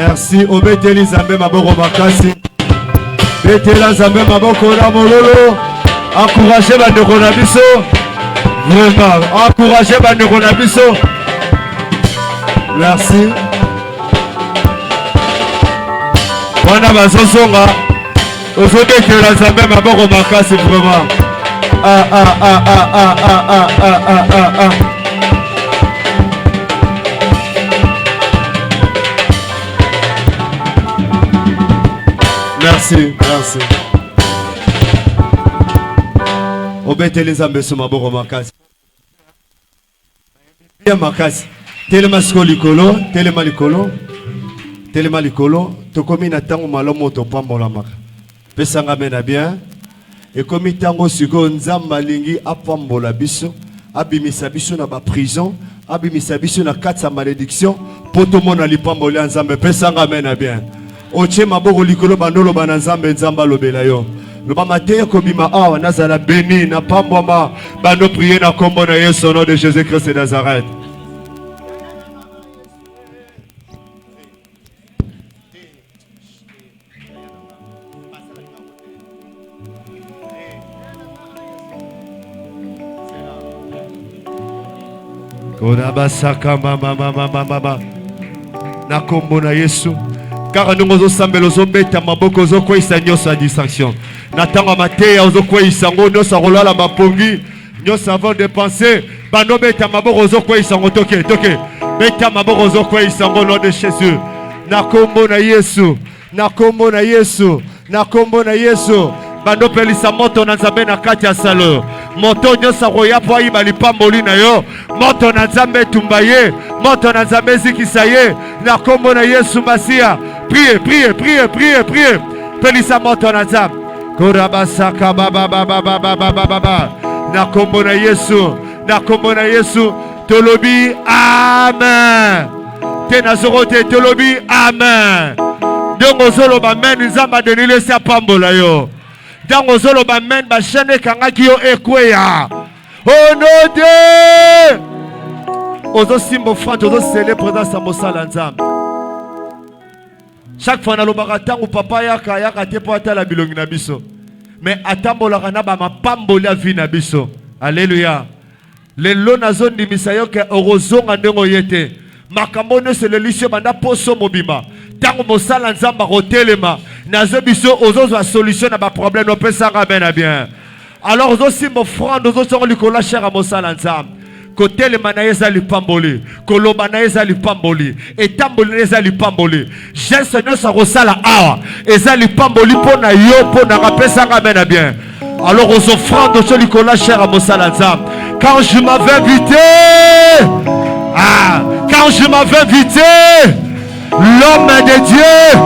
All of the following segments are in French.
Merci. Obeteli Zambé Maboko Makasi. Betela Zambé Maboko na mololo. Encouragez Bandeko na biso. Vraiment. Encouragez Bandeko na biso. Merci. Wana bazosonga. Obetela Zambé Maboko Makasi vraiment. Merci, merci. Obeteli Zambé so Maboko Makasi. Bien Makasi. Telema siko likolo, telema likolo. Telema likolo, tokomi na tango malomo to pambola maka. Pesanga mena bien. Et comme tango siko nzamba lingi apambola biso, abimisa biso na ba prison, abimisa biso na katsa malédiction, poto mona lipambola nzambe pesanga mena bien. Oche maboko likolo bandolo bana nzambe nzamba lobela yo. Loba mateya kobima awa nazala béni na pambwama bando prier na kombo na Yesu au nom de Jésus-Christ de Nazareth. Kodabasaka mama na kombo na Yesu. Car nous avons sambelo zobeta maboko zokwa isanyo sa distraction. Natanga mateya ozokwa isango no sa rolala mapongi nyo savant de penser bando beta maboko zokwa isango toke beta maboko zokwa isango nom de Jésus. Na kombo na Yesu, na kombo na Yesu, na kombo na Yesu. Bando pelisa moto na nzambe na kati ya salo. Moto nyosa roya po ayiba lipamboli na yo. Moto na nzambe tumbaye. Moto na nzambe zikisa ye. Na kombo na Yesu Masia. Priez, priez, priez, priez, priez. Pelisa moto na nzambe. Korabasaka baba. Na kombo na Yesu. Na kombo na Yesu. Tolobi amen. Tena zorote tolobi amen. Dongo zolo ba men nzamba denile sa pambola yo. Dango zolo ba men ba chene kangaki yo ekweya. Oh no de. Ozo simbo frante ozo sele présence mosala nzambe. Chaque fois na lobaka tango papa yaka te po atala bilongi na biso. Mais atambola kana ba mapamboli a vi na biso. Alléluia. Le lo nazo ndimisa yo ke orozonga ndengo yete. Makambo ne se le lisio banda poso mobima. Tango mosala nzamba rotelema. Nazo biso ozo solution na ba problème no pesa ngabena bien. Alors ozo simbo frande ozo songo likola cher a mosala nzamba. Côté le manaïsa lipamboli, koloba naïsa lipamboli, et tamboli naïsa lipamboli. J'ai Seigneur sa rosala awa, et ça lipamboli pona yo pona rapesa ngamena bien. Alors aux offrandes de celui qu'on a cher à Mossalanzam. Quand je m'avais invité, quand je m'avais invité, l'homme de Dieu,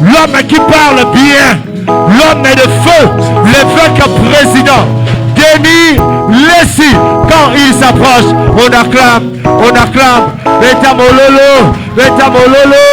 l'homme qui parle bien, l'homme de feu, l'évêque président. Denis Lessi, quand il s'approche, on acclame, Betamololo, Betamololo.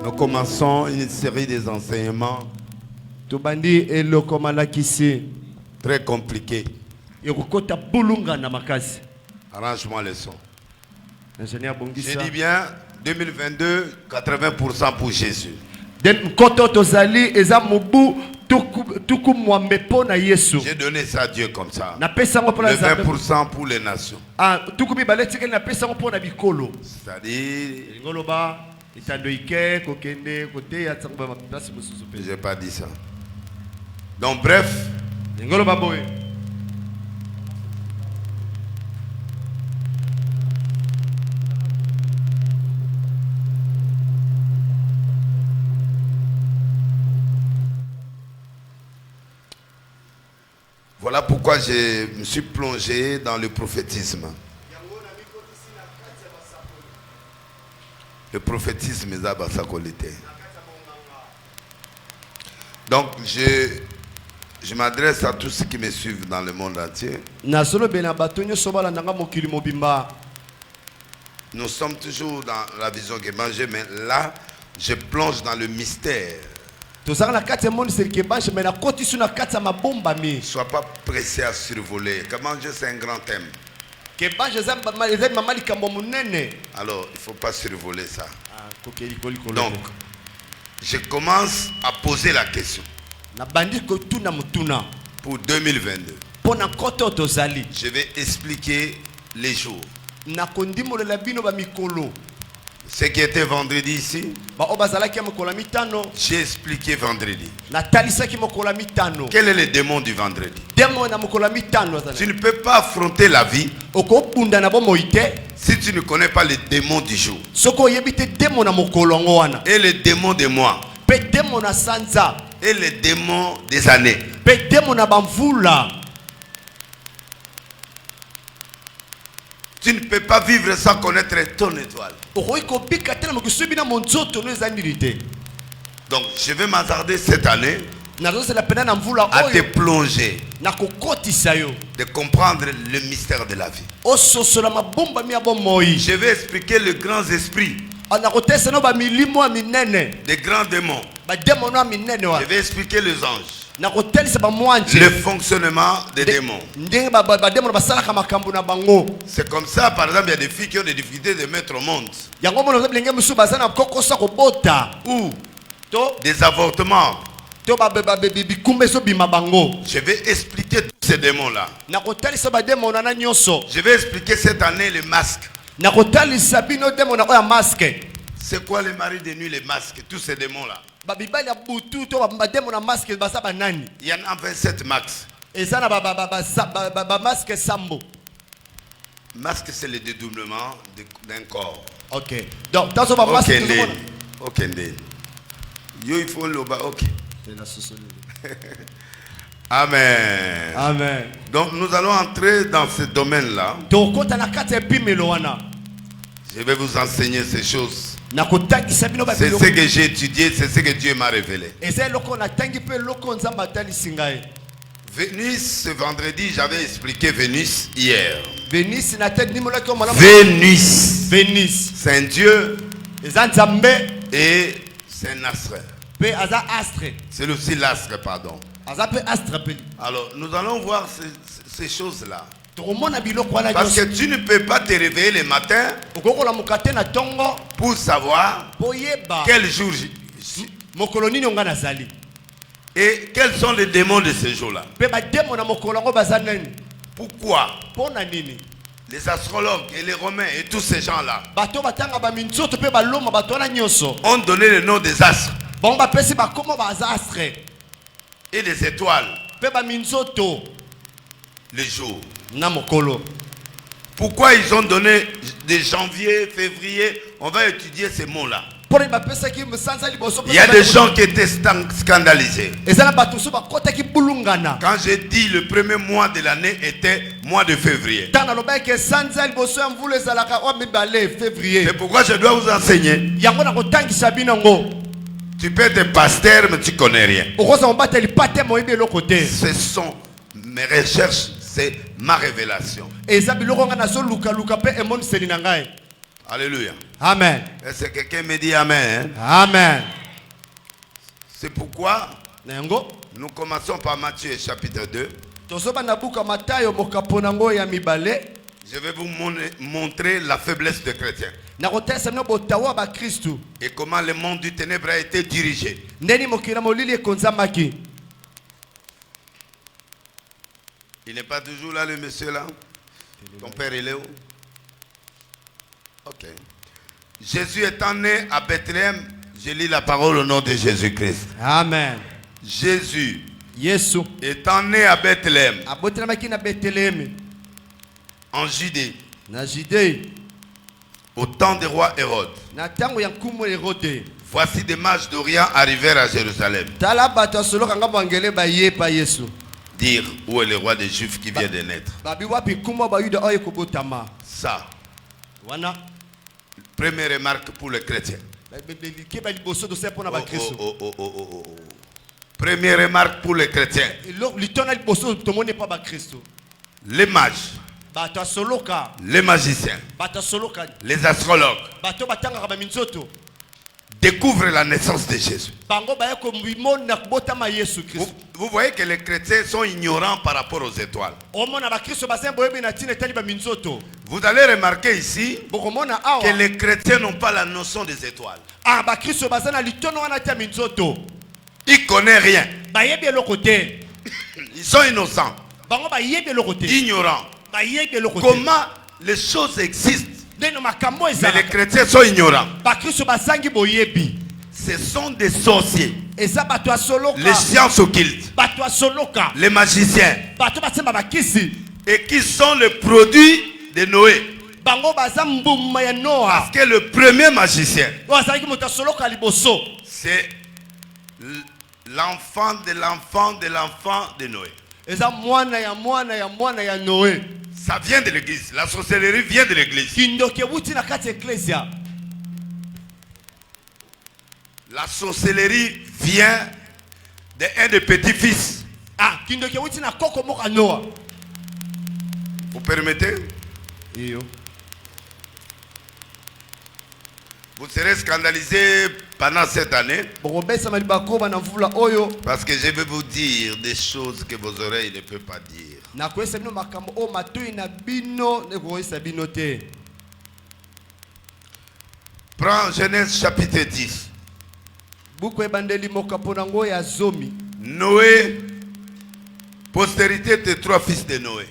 Nous commençons une série des enseignements très compliqués. Arrange-moi le son. J'ai dit bien 2022, 80% pour Jésus. J'ai donné ça à Dieu comme ça. Le 20% pour les nations. C'est-à-dire, j'ai pas dit ça. Donc bref, voilà pourquoi je me suis plongé dans le prophétisme. Le prophétisme est à sa qualité. Donc, je m'adresse à tous ceux qui me suivent dans le monde entier. Nous sommes toujours dans la vision que manger, mais là, je plonge dans le mystère. Ne sois pas pressé à survoler. Comment manger, c'est un grand thème. Alors, il ne faut pas survoler ça. Donc, je commence à poser la question. Pour 2022, je vais expliquer les jours. Ce qui était vendredi ici, j'ai expliqué vendredi. Quel est le démon du vendredi? Tu ne peux pas affronter la vie si tu ne connais pas les démons du jour et les démons des mois et les démons des années. Tu ne peux pas vivre sans connaître ton étoile. Donc je vais m'attarder cette année à te plonger, de comprendre le mystère de la vie. Je vais expliquer les grands esprits, des grands démons. Je vais expliquer les anges, le fonctionnement des démons. C'est comme ça, par exemple, il y a des filles qui ont des difficultés de mettre au monde, ou des avortements. Je vais expliquer tous ces démons-là. Je vais expliquer cette année les masques. C'est quoi les maris de nuit, les masques, tous ces démons-là? Il y en a 27 max. Masque, c'est le dédoublement d'un corps. Ok. Donc, ok. Il faut le bas. Ok. Amen. Amen. Donc, nous allons entrer dans ce domaine-là. Je vais vous enseigner ces choses. C'est ce que j'ai étudié, c'est ce que Dieu m'a révélé. Vénus, ce vendredi, j'avais expliqué Vénus hier. Vénus, c'est un dieu et c'est un astre. C'est aussi l'astre, pardon. Alors, nous allons voir ces choses-là. Parce que tu ne peux pas te réveiller le matin pour savoir quel jour et quels sont les démons de ce jour-là. Pourquoi les astrologues et les romains et tous ces gens-là ont donné le nom des astres et des étoiles, les jours. Pourquoi ils ont donné de janvier, février? On va étudier ces mots-là. Il y a des gens qui étaient scandalisés. Quand j'ai dit le premier mois de l'année était mois de février. C'est pourquoi je dois vous enseigner Tu peux être pasteur, mais tu connais rien. Ce sont mes recherches, c'est ma révélation. Alléluia. Amen. Est-ce que quelqu'un me dit Amen? Amen. C'est pourquoi nous commençons par Matthieu chapitre 2. Je vais vous montrer la faiblesse des chrétiens. Et comment le monde du ténèbre a été dirigé. Il n'est pas toujours là, le monsieur là? Ton père, il est où? Ok. Jésus étant né à Bethléem, je lis la parole au nom de Jésus-Christ. Amen. Jésus étant né à Bethléem, en Judée, au temps du roi Hérode. Voici des mages d'Orient arrivèrent à Jérusalem. Dire où est le roi des Juifs qui vient de naître. Ça. Première remarque pour les chrétiens. Première remarque pour les chrétiens. Les mages, les magiciens, les astrologues découvrent la naissance de Jésus. Vous voyez que les chrétiens sont ignorants par rapport aux étoiles. Vous allez remarquer ici que les chrétiens n'ont pas la notion des étoiles. Ils ne connaissent rien. Ils sont innocents, ignorants. Comment les choses existent. Mais les chrétiens sont ignorants. Ce sont des sorciers, les sciences occultes, les magiciens, et qui sont le produit de Noé. Parce que le premier magicien, c'est l'enfant de l'enfant de l'enfant de Noé. Ça vient de l'église. La sorcellerie vient de l'église. La sorcellerie vient d'un des petits-fils. Vous permettez? Vous serez scandalisé pendant cette année. Parce que je vais vous dire des choses que vos oreilles ne peuvent pas dire. Prends Genèse chapitre 10. Noé, postérité de 3 fils de Noé.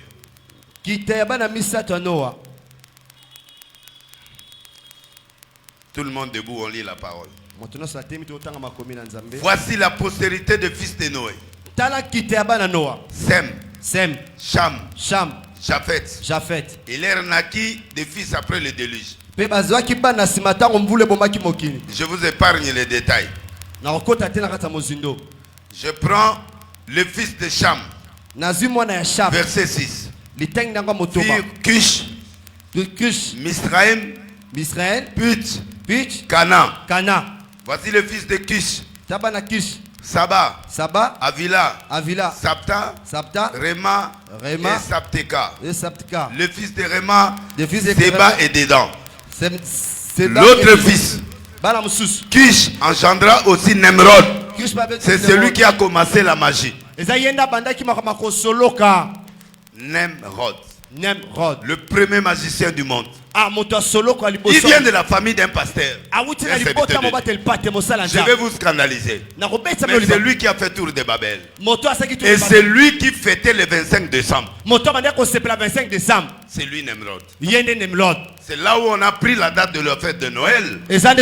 Tout le monde debout, on lit la parole. Voici la postérité des fils de Noé. Sem, Cham, Japhet. Il leur naquit des fils après le déluge. Je vous épargne les détails. Je prends le fils de Cham. Verset 6. Cush, Misraïm, Put, Canaan. Voici le fils de Cush. Saba, Avila, Sapta, Rema, et Sapteka. Le fils de Rema, Seba et Dédan. L'autre fils, Cush, engendra aussi Nemrod. C'est celui qui a commencé la magie. Nemrod, le premier magicien du monde. Il vient de la famille d'un pasteur. Je vais vous scandaliser. Mais c'est lui qui a fait tour de Babel. Et c'est lui qui fêtait le 25 décembre. C'est lui Nemrod. C'est là où on a pris la date de la fête de Noël. C'est la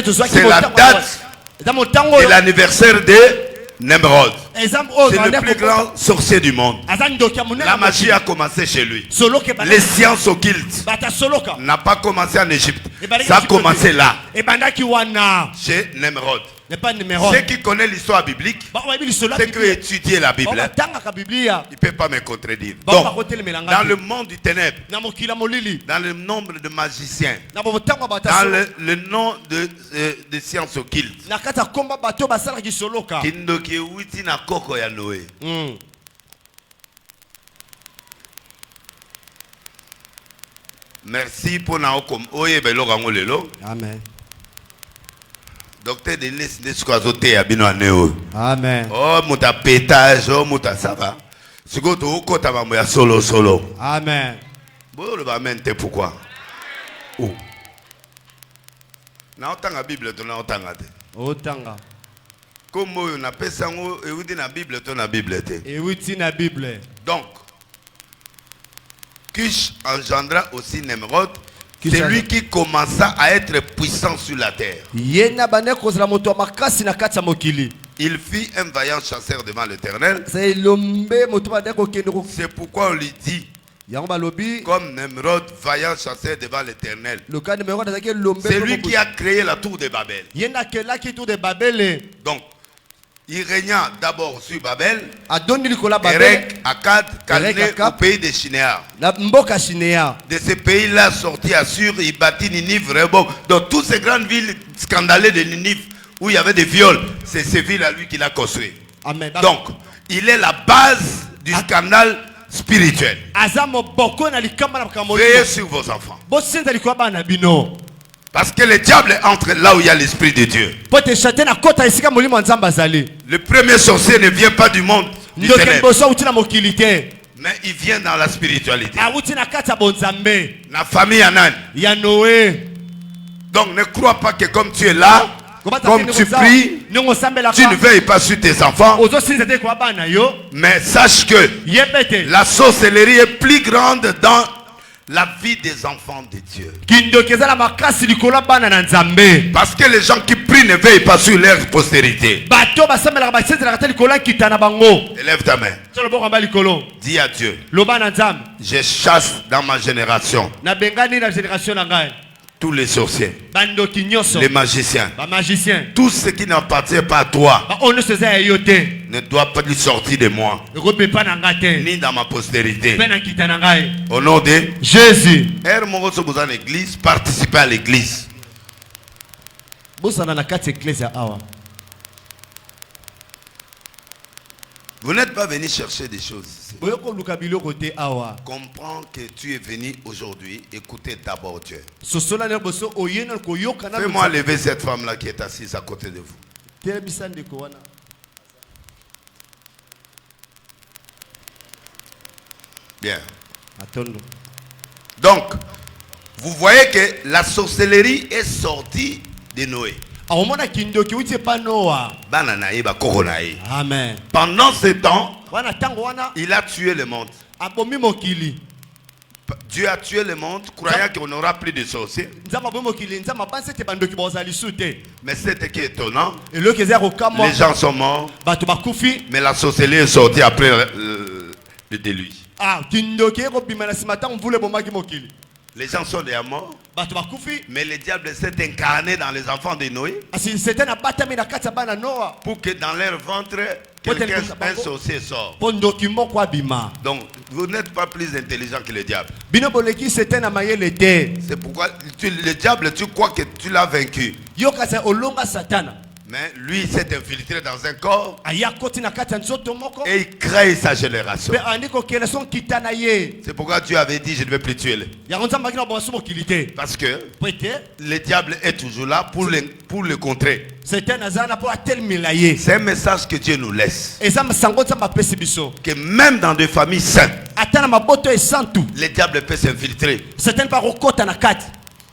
date de l'anniversaire de Nemrod. C'est le plus grand sorcier du monde. La magie a commencé chez lui. Les sciences occultes n'a pas commencé en Égypte. Ça a commencé là, chez Nemrod. Ceux qui connaissent l'histoire biblique, ceux qui ont étudié la Bible, ils ne peuvent pas me contredire. Donc, dans le monde du ténèbre, dans le nombre de magiciens, dans le nom de sciences occultes, Kindoki Witi na koko ya Noé. Merci pour na oye belo gango lelo. Amen. Docteur Denis Nesquazote ya bino aneo. Amen. Oh muta pétage, oh muta ça va. Siko to okota mambo ya solo solo. Amen. Bo le ba mente pourquoi? Oh. Na otanga Bible to na otanga te. Otanga. Comme on a fait ça, on dit la Bible, ton la Bible. Et oui, la Bible. Donc, Cush engendra aussi Nemrod, celui qui commença à être puissant sur la terre. Il fit un vaillant chasseur devant l'Éternel. C'est pourquoi on lui dit, comme Nemrod, vaillant chasseur devant l'Éternel. C'est lui qui a créé la tour de Babel. Donc, il régna d'abord sur Babel, Erech, Akkad, Calné, au pays des Shinéars. De ce pays-là sorti Assur, il bâtit Ninive, Rehoboth. Dans toutes ces grandes villes scandaleuses de Ninive, où il y avait des viols, c'est ces villes à lui qu'il a construit. Donc, il est la base du scandale spirituel. Veillez sur vos enfants. Parce que le diable entre là où il y a l'esprit de Dieu. Le premier sorcier ne vient pas du monde du ténèbre, mais il vient dans la spiritualité. La famille Anan. Donc ne crois pas que comme tu es là, comme tu pries, tu ne veilles pas sur tes enfants. Mais sache que la sorcellerie est plus grande dans la vie des enfants de Dieu. Parce que les gens qui prient ne veillent pas sur leur postérité. Élève ta main. Dis à Dieu, je chasse dans ma génération tous les sorciers, les magiciens, tout ce qui n'appartient pas à toi ne doit pas sortir de moi, ni dans ma postérité. Au nom de Jésus. L'église, participez à l'église. Vous n'êtes pas venu chercher des choses ici. Comprends que tu es venu aujourd'hui écouter d'abord Dieu. Fais-moi lever cette femme-là qui est assise à côté de vous. Bien. Donc, vous voyez que la sorcellerie est sortie de Noé. Amen. Pendant ce temps, il a tué le monde. Dieu a tué le monde, croyant qu'on n'aura plus de sorciers. Mais c'est qui est étonnant. Les gens sont morts, mais la sorcellerie est sortie après le déluge. Les gens sont déjà morts, mais le diable s'est incarné dans les enfants de Noé pour que dans leur ventre, un sorcier sort. Donc, vous n'êtes pas plus intelligent que le diable. C'est pourquoi le diable, tu crois que tu l'as vaincu. Mais lui s'est infiltré dans un corps et il crée sa génération. C'est pourquoi Dieu avait dit je ne vais plus tuer. Parce que le diable est toujours là pour le contrer. C'est un message que Dieu nous laisse. Que même dans des familles saintes, le diable peut s'infiltrer.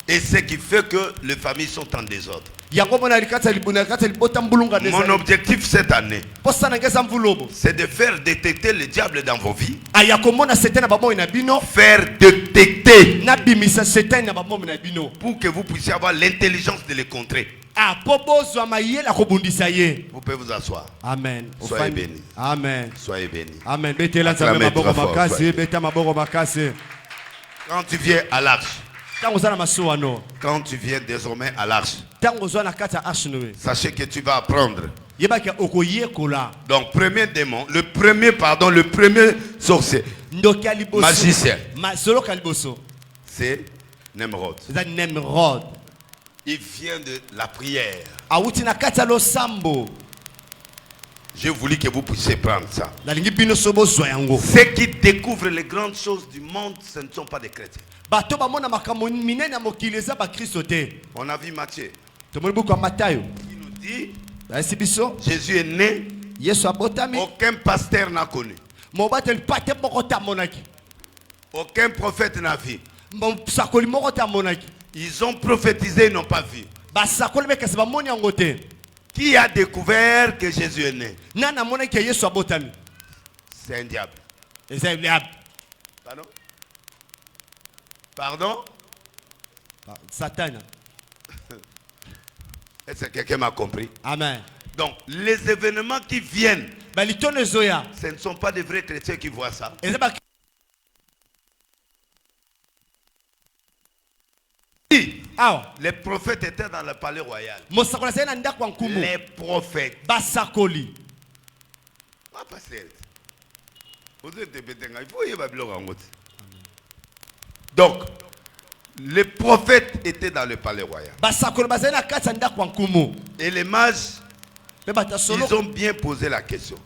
Et ce qui fait que les familles sont en désordre. Mon objectif cette année, c'est de faire détecter le diable dans vos vies. Faire détecter pour que vous puissiez avoir l'intelligence de les contrer. Vous pouvez vous asseoir. Amen. Soyez bénis. Amen. Soyez bénis. Amen. Quand tu viens à l'arche, quand tu viens désormais à l'arche, Sachez que tu vas apprendre. Donc, premier démon, le premier sorcier, magicien, c'est Nemrod. Il vient de la prière. J'ai voulu que vous puissiez prendre ça. Ceux qui découvrent les grandes choses du monde, ce ne sont pas des chrétiens. On a vu Matthieu. Il nous dit, Jésus est né, aucun pasteur n'a connu. Aucun prophète n'a vu. Ils ont prophétisé, ils n'ont pas vu. Qui a découvert que Jésus est né? C'est un diable. Pardon? Pardon? Satan. Est-ce que quelqu'un m'a compris? Amen. Donc, les événements qui viennent, ce ne sont pas des vrais chrétiens qui voient ça. Les prophètes étaient dans le palais royal. Les prophètes. Donc, les prophètes étaient dans le palais royal. Et les mages, ils ont bien posé la question.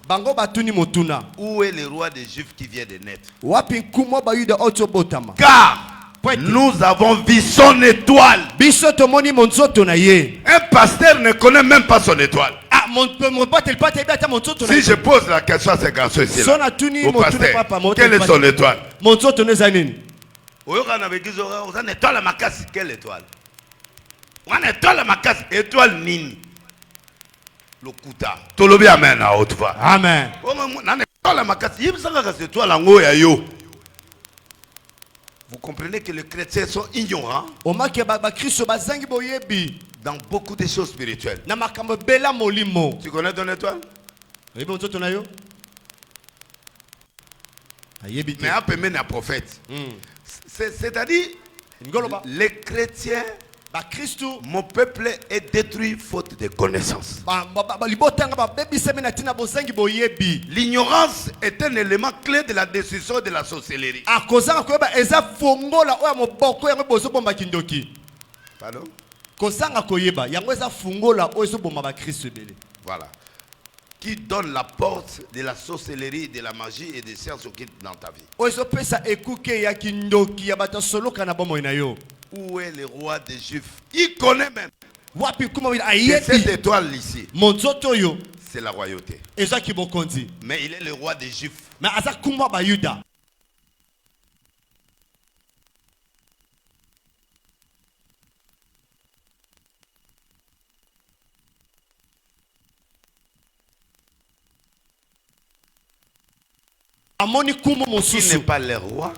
Où est le roi des Juifs qui vient de naître? Car nous avons vu son étoile. Un pasteur ne connaît même pas son étoile. Si je pose la question à ces garçons ici, au pasteur, quelle est son étoile? Quelle étoile? Étoile nini? Le kuta. Tolobi amen à haute voix. Amen. Vous comprenez que les chrétiens sont ignorants dans beaucoup de choses spirituelles. Tu connais ton étoile? Mais un peu même un prophète. C'est-à-dire, les chrétiens, mon peuple est détruit faute de connaissances. L'ignorance est un élément clé de la destruction de la sorcellerie. Pardon? Voilà. Qui donne la porte de la sorcellerie, de la magie et des sciences occultes dans ta vie. Où est le roi des Juifs? Il connaît même. Et cette étoile ici, c'est la royauté. Mais il est le roi des Juifs. Il n'est pas le roi,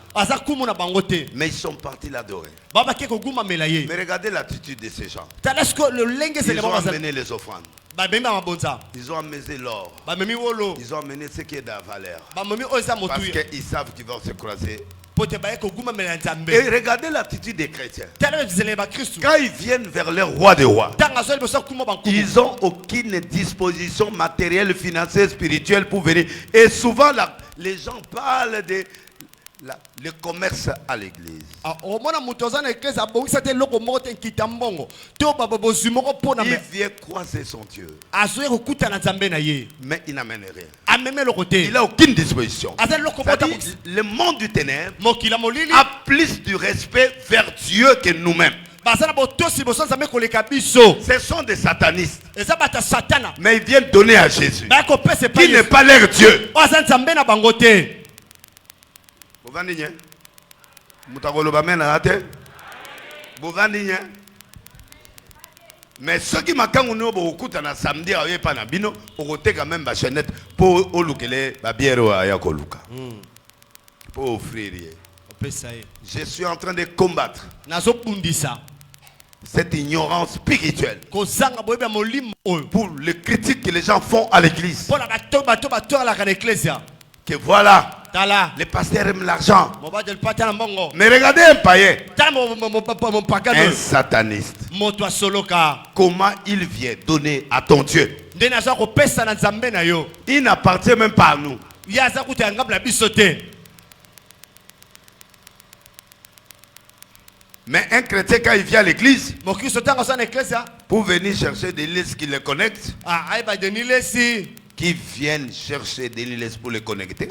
mais ils sont partis l'adorer. Mais regardez l'attitude de ces gens. Ils ont amené les offrandes. Ils ont amené l'or. Ils ont amené ce qui est de la valeur. Parce qu'ils savent qu'ils vont se croiser. Et regardez l'attitude des chrétiens. Quand ils viennent vers le roi des rois, ils n'ont aucune disposition matérielle, financière, spirituelle pour venir. Et souvent, les gens parlent de le commerce à l'église. Il vient croiser son Dieu. Mais il n'amène rien. Il n'a aucune disposition. C'est-à-dire, le monde du ténèbre a plus du respect vers Dieu que nous-mêmes. Ce sont des satanistes. Mais ils viennent donner à Jésus, qui n'est pas leur Dieu. Mais ceux qui m'attendent au samedi, pas na bino, au quand même ma chaînette pour olukele ba bière à yakoluka. Pour offrir. Je suis en train de combattre cette ignorance spirituelle pour les critiques que les gens font à l'église. Que voilà, Les pasteurs aiment l'argent. Mais regardez un païen, un sataniste. Comment il vient donner à ton Dieu? Il n'appartient même pas à nous. Mais un chrétien, quand il vient à l'église, pour venir chercher des listes qui le connectent, qui viennent chercher des listes pour les connecter,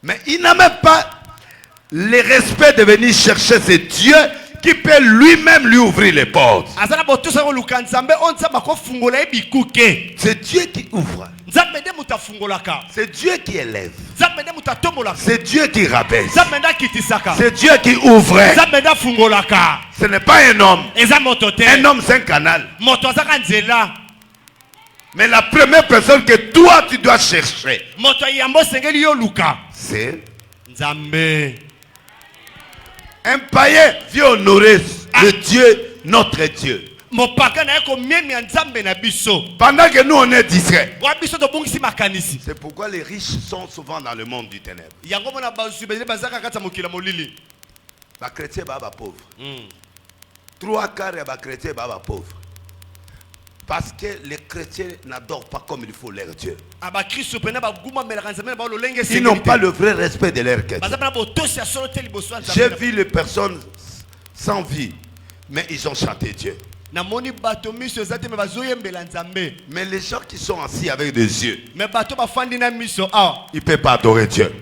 mais il n'a même pas le respect de venir chercher ce Dieu qui peut lui-même lui ouvrir les portes. C'est Dieu qui ouvre. C'est Dieu qui élève. C'est Dieu qui rabaisse. C'est Dieu qui ouvre. Ce n'est pas un homme. Un homme, c'est un canal. Mais la première personne que toi tu dois chercher, c'est un païen vient honorer le Dieu, notre Dieu. Pendant que nous on est discrets. C'est pourquoi les riches sont souvent dans le monde du ténèbre. Les chrétiens sont pauvres. 3/4 des chrétiens sont pauvres. Parce que les chrétiens n'adorent pas comme il faut leur Dieu. Ils n'ont pas le vrai respect de leur chrétien. J'ai vu les personnes sans vie, mais ils ont chanté Dieu. Mais les gens qui sont assis avec des yeux, ils ne peuvent pas adorer Dieu.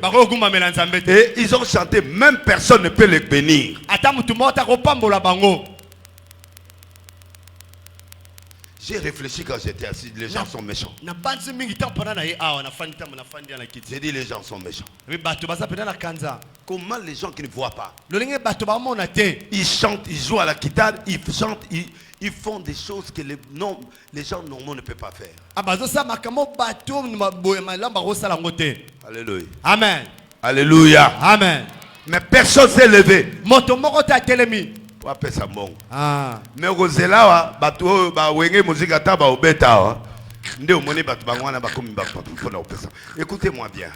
Et ils ont chanté, même personne ne peut les bénir. J'ai réfléchi quand j'étais assis, les gens sont méchants. J'ai dit les gens sont méchants. Comment les gens qui ne voient pas, ils chantent, ils jouent à la guitare, ils chantent, ils font des choses que les gens normaux ne peuvent pas faire. Alléluia. Amen. Alléluia. Amen. Mais personne s'est levé. Mais écoutez-moi bien,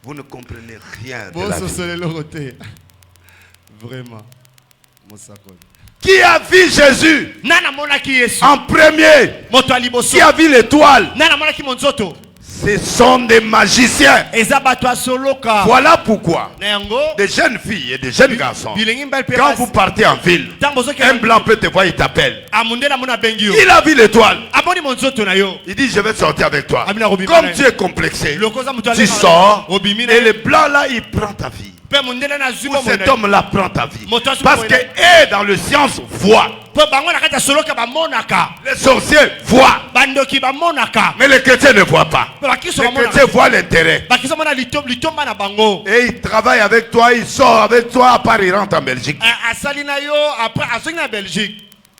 vous ne comprenez rien de la vie. Vraiment. Qui a vu Jésus en premier? Qui a vu l'étoile? Ce sont des magiciens. Voilà pourquoi des jeunes filles et des jeunes garçons, quand vous partez en ville, un blanc peut te voir, il t'appelle. Il a vu l'étoile. Il dit je vais sortir avec toi. Comme tu es complexé, tu sors et le blanc là il prend ta vie. Ou cet homme là prend ta vie. Parce que dans le science voit. Les sorciers voient. Mais les chrétiens ne voient pas. Les chrétiens voient l'intérêt. Et il travaille avec toi, il sort avec toi, à part il rentre en Belgique.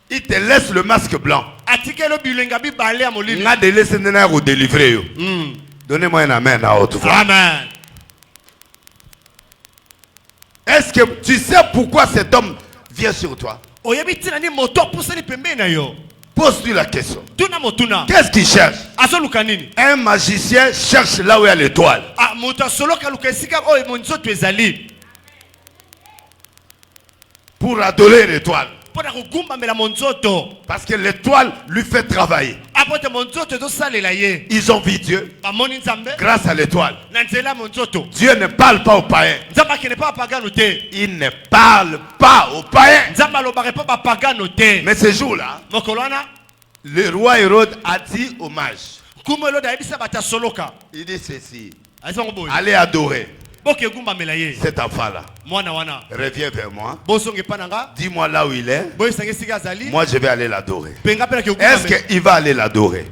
Il te laisse le masque blanc. Donnez-moi un amen à haute voix. Amen. Est-ce que tu sais pourquoi cet homme vient sur toi? Pose-lui la question. Qu'est-ce qu'il cherche? Un magicien cherche là où il y a l'étoile. Pour adorer l'étoile. Parce que l'étoile lui fait travailler. Ils ont vu Dieu grâce à l'étoile. Dieu ne parle pas aux païens. Il ne parle pas aux païens. Mais ce jour-là, le roi Hérode a dit au mage, il dit ceci: allez adorer cet enfant-là. Reviens vers moi. Dis-moi là où il est. Moi je vais aller l'adorer. Est-ce qu'il va aller l'adorer?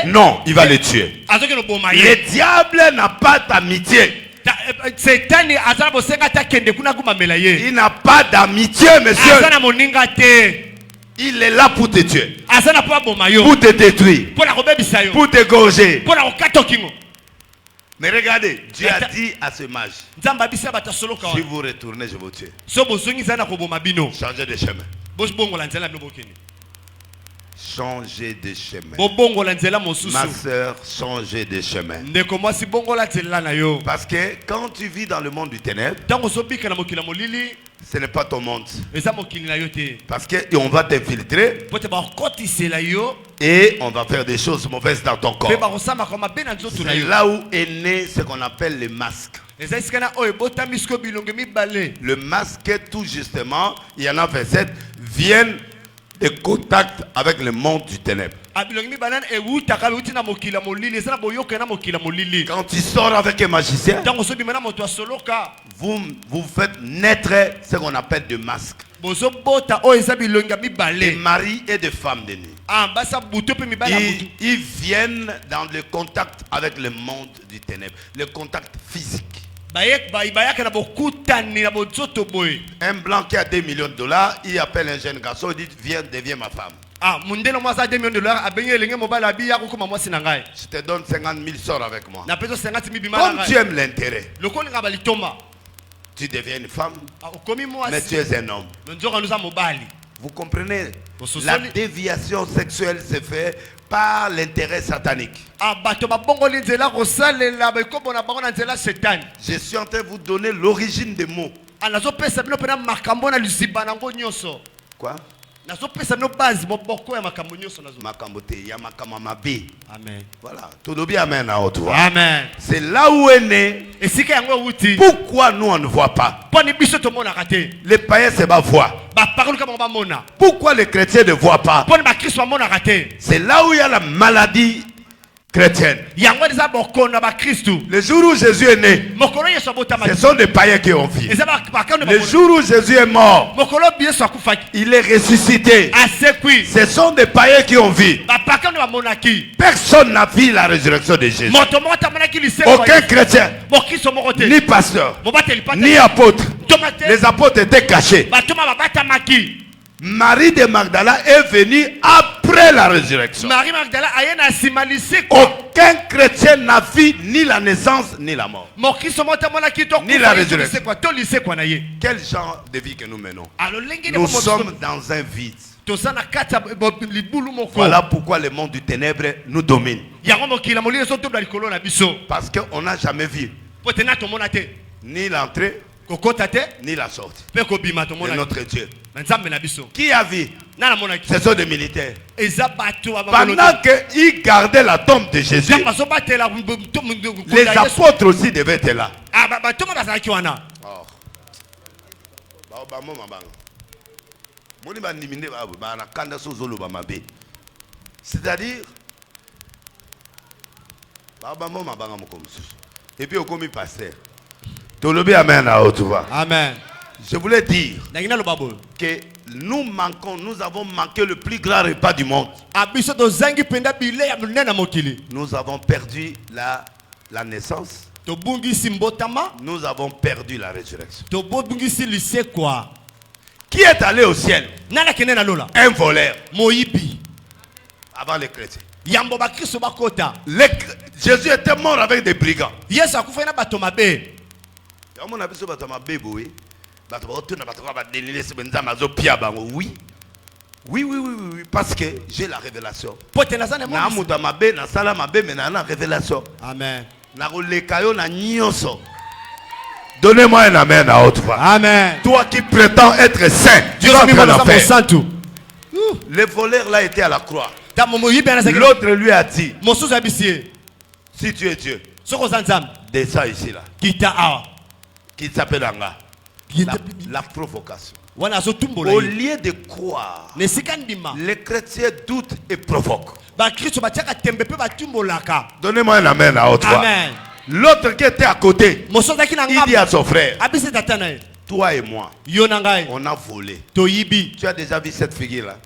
Non, il va le tuer. Le diable n'a pas d'amitié. Il n'a pas d'amitié, monsieur. Il est là pour te tuer, pour te détruire, pour t'égorger. Mais regardez, Dieu a dit à ce mage, si vous retournez, je vous tue. Changez de chemin. changez de chemin. Ma soeur, changez de chemin. Parce que quand tu vis dans le monde du ténèbre, ce n'est pas ton monde. Parce qu'on va t'infiltrer et on va faire des choses mauvaises dans ton corps. C'est là où est né ce qu'on appelle le masque. Le masque, tout justement, il y en a 27, viennent de contact avec le monde du ténèbre. Quand tu sors avec un magicien, vous faites naître ce qu'on appelle des masques. Des maris et des femmes de nuit. Ils viennent dans le contact avec le monde du ténèbre, le contact physique. Un blanc qui a 2 millions de dollars, il appelle un jeune garçon, il dit viens, deviens ma femme. Je te donne 50 000, sors avec moi. Comme tu aimes l'intérêt, tu deviens une femme, mais tu es un homme. Vous comprenez? La déviation sexuelle se fait par l'intérêt satanique. Je suis en train de vous donner l'origine des mots. Quoi? Amen. Voilà. Tout le bien, amen. Amen. C'est là où est né. Pourquoi nous on ne voit pas? Les païens se voient. Pourquoi les chrétiens ne voient pas? C'est là où il y a la maladie chrétienne. Le jour où Jésus est né, ce sont des païens qui ont vécu. Le jour où Jésus est mort, il est ressuscité. Ce sont des païens qui ont vécu. Personne n'a vu la résurrection de Jésus. Aucun chrétien, ni pasteur, ni apôtre. Les apôtres étaient cachés. Marie de Magdala est venue après la résurrection. Aucun chrétien n'a vu ni la naissance ni la mort, ni la résurrection. Quel genre de vie que nous menons? Nous sommes dans un vide. Voilà pourquoi le monde du ténèbre nous domine. Parce qu'on n'a jamais vu ni l'entrée ni la sortie de notre Dieu. Qui a vu? Ce sont des militaires. Pendant qu'ils gardaient la tombe de Jésus, les apôtres aussi devaient être là. C'est-à-dire, et puis au commis pasteur. Amen. Je voulais dire que nous avons manqué le plus grand repas du monde. Nous avons perdu la naissance. Nous avons perdu la résurrection. Qui est allé au ciel? Un voleur. Avant les chrétiens. Jésus était mort avec des brigands. Oui. Oui, parce que j'ai la révélation. Amen. Donnez-moi un amen à haute voix. Amen. Toi qui prétends être saint, tu vas entrer en enfer. Le voleur là était à la croix. L'autre lui a dit, si tu es Dieu, descends ici là. Qui s'appelle Anga. La provocation. Au lieu de croire, les chrétiens doutent et provoquent. Donnez-moi un amen à haute voix. L'autre qui était à côté, il dit à son frère, toi et moi, on a volé. Tu as déjà vu cette figure là?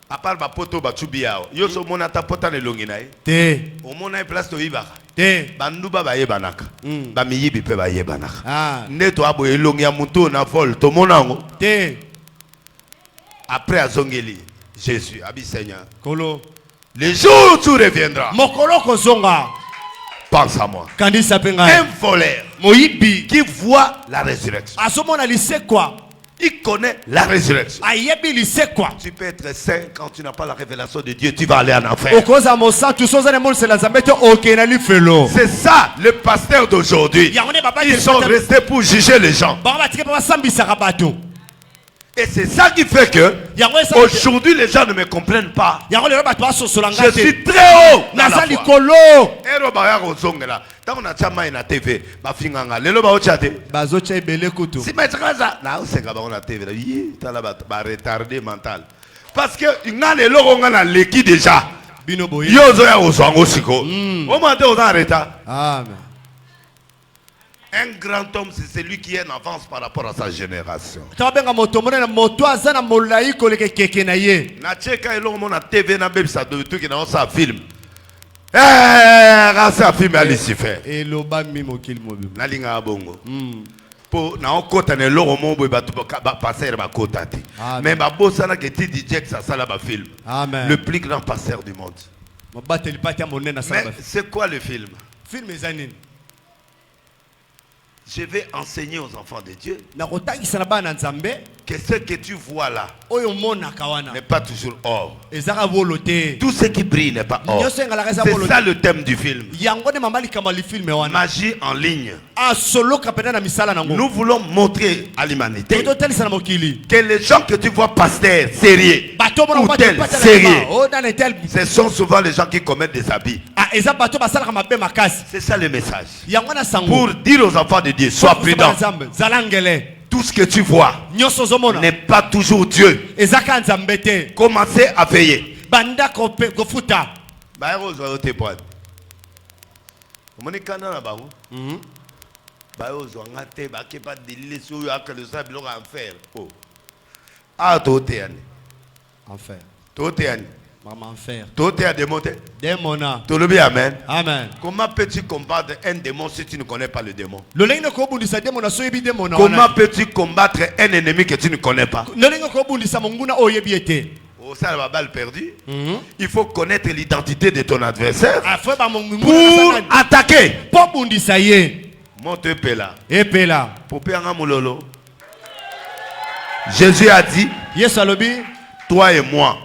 À part ma poto bachubiao, yo so mona ta pota ne longi nae. Te. O mona place to ibaka. Te. Banduba ba yebanaka. Ba miyibi pe ba yebanaka. Ah. Neto abo elongi ya muto na vol to mona ngo. Te. Après azongeli, Jésus abi Seigneur. Kolo. Le jour où tu reviendras. Mokolo kozonga. Pense à moi. Kandi sapenga. Un voleur. Moyibi qui voit la résurrection. Asomona lise quoi? Il connaît la résurrection. Quoi. Tu peux être saint quand tu n'as pas la révélation de Dieu, tu vas aller en enfer. C'est ça le pasteur d'aujourd'hui. Ils sont restés pour juger les gens. Et c'est ça qui fait que aujourd'hui les gens ne me comprennent pas. Je suis très haut dans la foi. Tant na chama na TV ba finganga lelo ba ochate bazocha ebele kutu si maîtreza na osenga ba na TV yi tala ba retardé mental parce que ngane loko ngana leki déjà bino boye yozo ya ozwango siko o mate o en retard. Amen. Un grand homme, c'est celui qui est en avance par rapport à sa génération. Na cheka eloko mo na TV na bebisa de tout qui na sa film. Ça film à Lucifer. Et l'oba mimo qu'il mobile. Na linga bongo. Po na okota ne loko mo boy ba passer ba kotati. Mais ba bossa na que ti DJ ça sala ba film. Amen. Le plus grand pasteur du monde. Mais c'est quoi le film? Film ezanine. Je vais enseigner aux enfants de Dieu que ce que tu vois là n'est pas toujours or. Tout ce qui brille n'est pas or. C'est ça le thème du film. Magie en ligne. Nous voulons montrer à l'humanité que les gens que tu vois pasteurs, sérieux, ou tels, sérieux, ce sont souvent les gens qui commettent des habits. C'est ça le message. Pour dire aux enfants de Dieu, sois prudent. Tout ce que tu vois n'est pas toujours Dieu. Commencez à veiller. Maman faire. Tout est à démonter. Démona. Tout le bien, amen. Amen. Comment peux-tu combattre un démon si tu ne connais pas le démon? Comment peux-tu combattre un ennemi que tu ne connais pas? Au sein de la balle perdue, il faut connaître l'identité de ton adversaire pour attaquer. Monte Pela. Jésus a dit, toi et moi.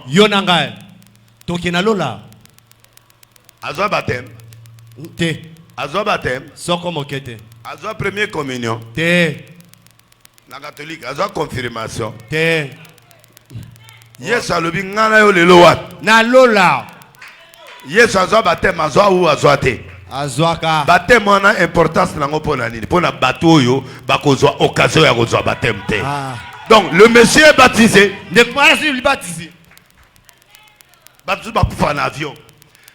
Azwa baptême. Azwa baptême. Azwa première communion. La catholique. Azwa confirmation. Yes alobi ngana yo lelo wat. Na lola. Yes azwa baptême azwa ou azwa te. Azwaka. Baptême on a importance nango pona nini. Pona bato yo bakozwa occasion ya kozwa baptême te. Donc le monsieur est baptisé. Ne pas lui baptiser. Baptisé en avion.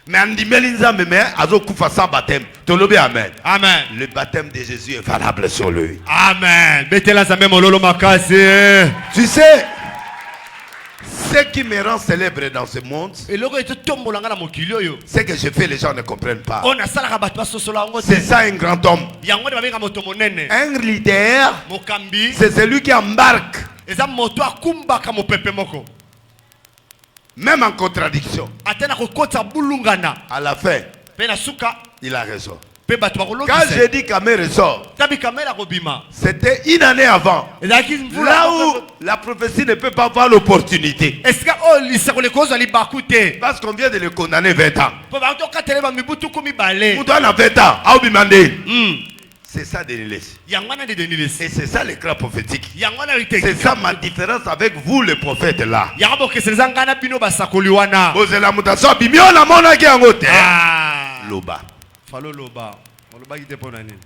Mais on dit Melinzambe mais azo kufa sans baptême. Tolobi amen. Amen. Le baptême de Jésus est valable sur lui. Amen. Betela za même lolo makasi. Tu sais ce qui me rend célèbre dans ce monde, c'est que je fais, les gens ne comprennent pas. C'est ça un grand homme. Un leader, c'est celui qui embarque. Même en contradiction. À la fin, il a raison. Quand j'ai dit Kamé ressort, c'était une année avant. Là où la prophétie ne peut pas avoir l'opportunité. Parce qu'on vient de le condamner 20 ans. C'est ça Denilès. Et c'est ça l'écran prophétique. C'est ça ma différence avec vous les prophètes là. Loba. Falo loba.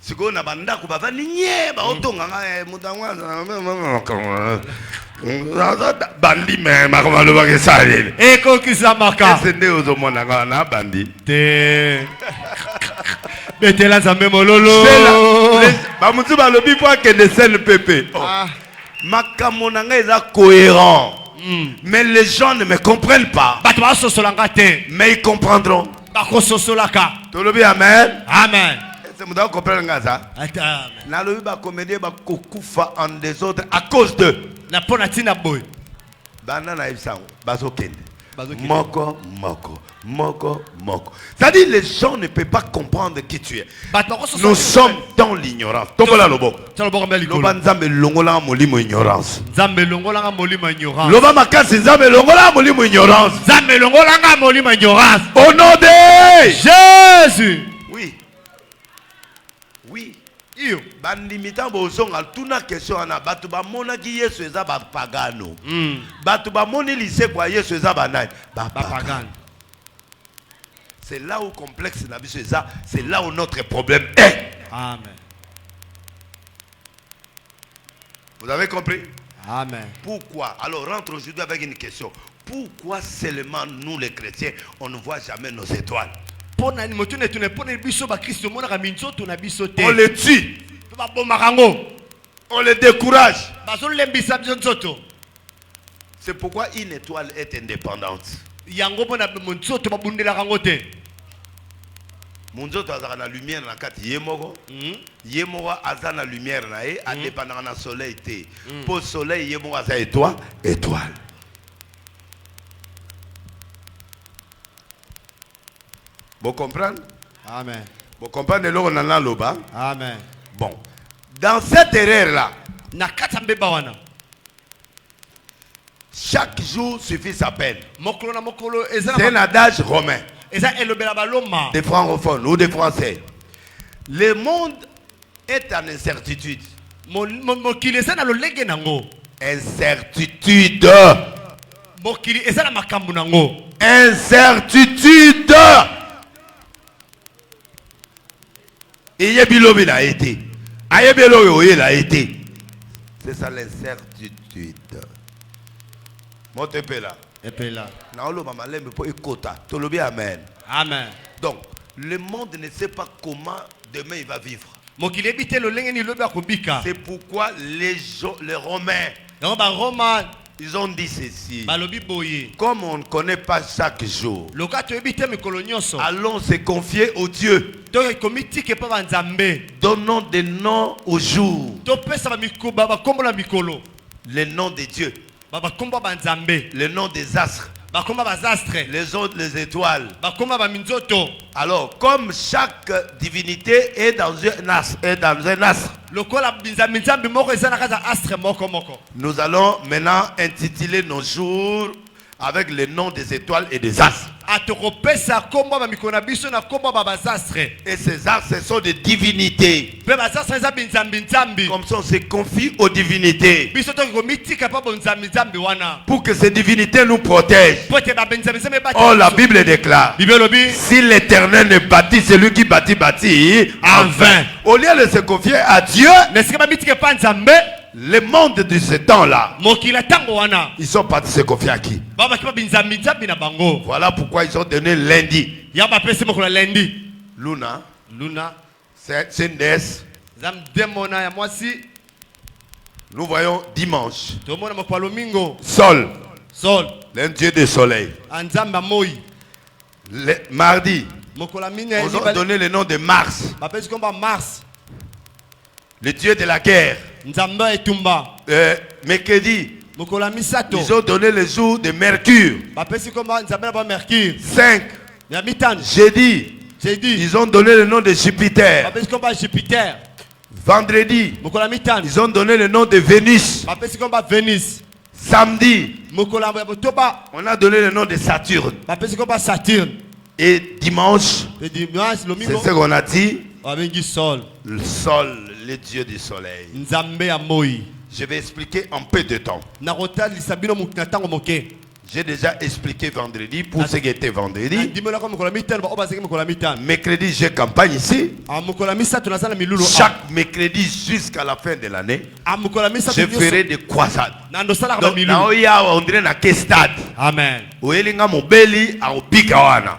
Siko na banda ko bava ninye ba otonga nga mudangwa bandi me makoma loba ke sale eko kisamaka sende ozo mona nga na bandi te betela zambe mololo ba mutu ba lobi po akende scène pepe makamo na nga eza cohérent mais les gens ne me comprennent pas mais ils comprendront. Tolobi amen. Amen. C'est mon comprendre ça. Na lobi ba comédie ba kokufa en désordre à cause de na pona tina boy. Bana na ibsango bazokende. Moko Moko, moko. C'est-à-dire les gens ne peuvent pas comprendre qui tu es. Nous sommes dans l'ignorance. Tobola lobo. Loba nzambe longola molimo ignorance. Nzambe longola molimo ignorance. Loba makasi nzambe longola molimo ignorance. Nzambe longola molimo ignorance. Au nom de Jésus. Oui. Oui. Bandimitan bozonga tuna question ana batu ba mona ki Yesu eza ba pagano. Batu ba moni lycée kwa Yesu eza ba nani? Ba pagano. C'est là où complexe na biso eza, c'est là où notre problème est. Amen. Vous avez compris? Amen. Pourquoi? Alors rentre aujourd'hui avec une question. Pourquoi seulement nous les chrétiens on ne voit jamais nos étoiles? On les tue. On les décourage. C'est pourquoi une étoile est indépendante. Munzoto azaka na lumière na kati yemoko. Yemoko aza na lumière na e adépendant na soleil te. Pour soleil yemoko aza étoile. Vous comprenez? Amen. Vous comprenez le nana loba? Amen. Bon. Dans cette erreur-là, chaque jour suffit sa peine. C'est un adage romain. Des francophones ou des français. Le monde est en incertitude. Incertitude. Incertitude. Il y a bilobi a été. Aye bilobi il a été. C'est ça l'incertitude. Monte là. Amen. Amen. Donc, le monde ne sait pas comment demain il va vivre. C'est pourquoi les Romains, ils ont dit ceci. Comme on ne connaît pas chaque jour, allons se confier au Dieu. Donnons des noms au jour. Les noms de Dieu. Le nom des astres. Les autres, les étoiles. Alors, comme chaque divinité est dans un astre, nous allons maintenant intituler nos jours avec les noms des étoiles et des astres. Et ces astres, ce sont des divinités. Comme ça, on se confie aux divinités. Pour que ces divinités nous protègent. Oh, la Bible déclare: si l'Éternel ne bâtit, celui qui bâtit en vain. Au lieu de se confier à Dieu, le monde de ce temps-là, ils sont partis se confier à qui? Voilà pourquoi ils ont donné lundi. Luna, c'est une déesse. Nous voyons dimanche. Sol, l'un dieu du soleil. Mardi, ils ont donné le nom de Mars, le dieu de la guerre. Mercredi, ils ont donné le jour de Mercure. 5. Jeudi, ils ont donné le nom de Jupiter. Vendredi, ils ont donné le nom de Vénus. Samedi, on a donné le nom de Saturne. Et dimanche, c'est ce qu'on a dit, le sol, le dieu du soleil. Je vais expliquer en peu de temps. J'ai déjà expliqué vendredi pour ce qui était vendredi. Mercredi, j'ai campagne ici. Chaque mercredi jusqu'à la fin de l'année, je ferai des croisades. Donc, on dirait dans quel stade? Amen.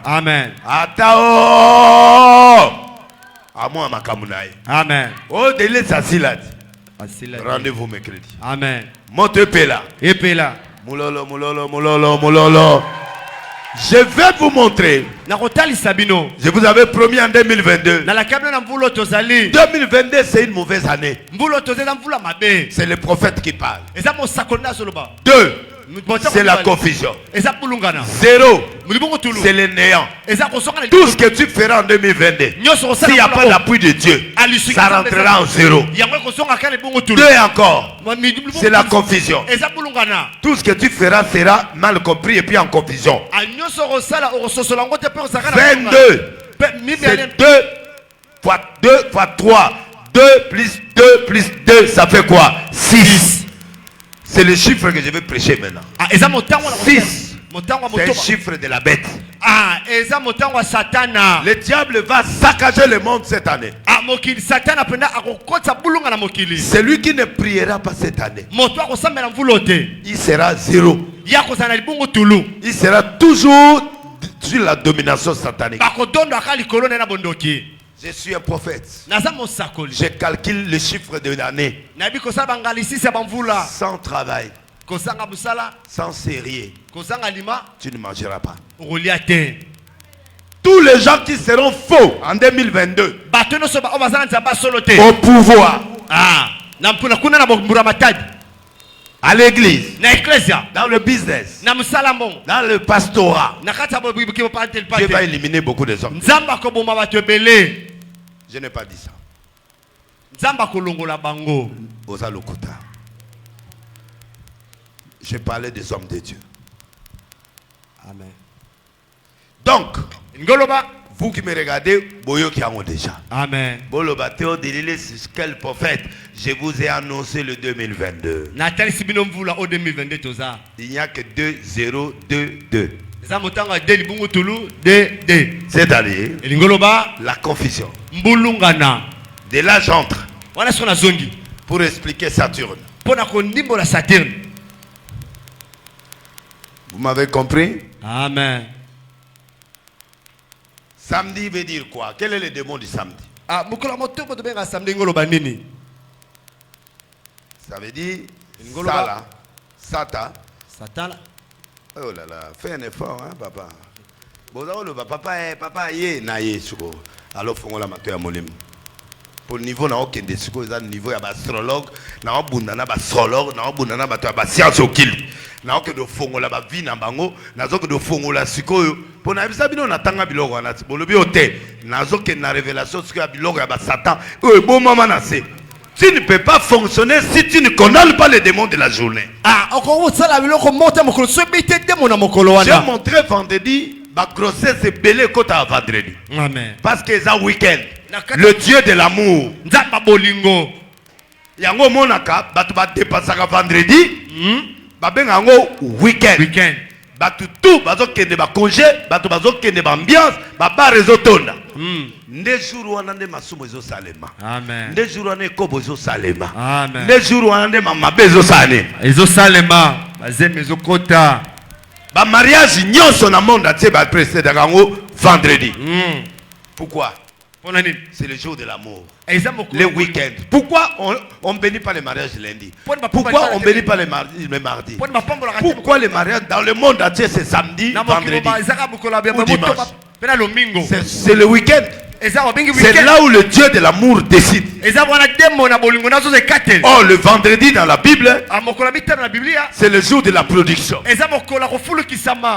Amen. Amen. Oh, délai ça rendez-vous mercredi. Amen. Monte Pela. Et Pela. Moulolo, moulolo, moulolo, moulolo. Je vais vous montrer. Je vous avais promis en 2022. 2022, c'est une mauvaise année. C'est le prophète qui parle. 2. c'est la confusion. eza bulungana 0, mulibongo tulu c'est le néant. eza kosonga Tout ce que tu feras en 2022, s'il n'y a pas l'appui de Dieu, ça rentrera en 0. yango kosonga kana bongo tulu 2 encore, c'est la confusion. eza bulungana Tout ce que tu feras sera mal compris et puis en confusion. anyoso kosala okososola ngo te pe kosaka 22, c'est 2 fois 2 fois 3. 2 plus 2 plus 2, ça fait quoi? 6. C'est le chiffre que je vais prêcher maintenant. 6. C'est le chiffre de la bête. Le diable va saccager le monde cette année. C'est lui qui ne priera pas cette année. Il sera 0. Il sera toujours sur la domination satanique. Je suis un prophète. Je calcule le chiffre de l'année. Sans travail, sans sérieux, tu ne mangeras pas. Tous les gens qui seront faux en 2022 au pouvoir, à l'église, dans le business, dans le pastorat, Dieu va éliminer beaucoup de hommes. Je n'ai pas dit ça. Je parlais des hommes de Dieu. Amen. Donc, vous qui me regardez, boyo qui ont déjà. Amen. Boloba Théo Délilé, quel prophète? Je vous ai annoncé le 2022. Il n'y a que 2, 0, 2, 2. C'est-à-dire la confusion. De là j'entre pour expliquer Saturne. Vous m'avez compris? Amen. Samedi veut dire quoi? Quel est le démon du samedi? Ça veut dire Sala, Sata. Oh là là, fais un effort, hein, papa. Papa, alors, faut la mater à molim. Pour le niveau, on a le niveau de l'astrologue, on a astrologue, on a science au kill. On a de fongo la vie na bango, na zo de fongo la sikoyo. Pour na bisa bino na tanga biloko na bolobi ote. Na zo ke na révélation ce que biloko ya ba Satan. Bon maman na se. Tu ne peux pas fonctionner si tu ne condamnes pas les démons de la journée. J'ai montré vendredi ma grossesse est belée côté à vendredi. Amen. Parce que c'est un week-end. Le Dieu de l'amour. Yango monaka, batu ba dépassaka vendredi. Babenga ngo week-end. Batu tout bazo kende ba congé, batu bazo kende ba ambiance, ba réseau tonda. Nde jour wana nde masumo ezo salema. Amen. Nde jour wana ekobo ezo salema. Amen. Nde jour wana nde mamabe ezo sane. Ezo salema, bazem ezo kota. Ba mariage nyonso na monde atié ba précédent ngo vendredi. Pourquoi? C'est le jour de l'amour. Le week-end. Pourquoi on ne bénit pas les mariages lundi? Pourquoi on ne bénit pas les mardi? Pourquoi les mariages dans le monde entier c'est samedi, vendredi ou dimanche? C'est le week-end. C'est là où le Dieu de l'amour décide. Oh, le vendredi dans la Bible, c'est le jour de la production.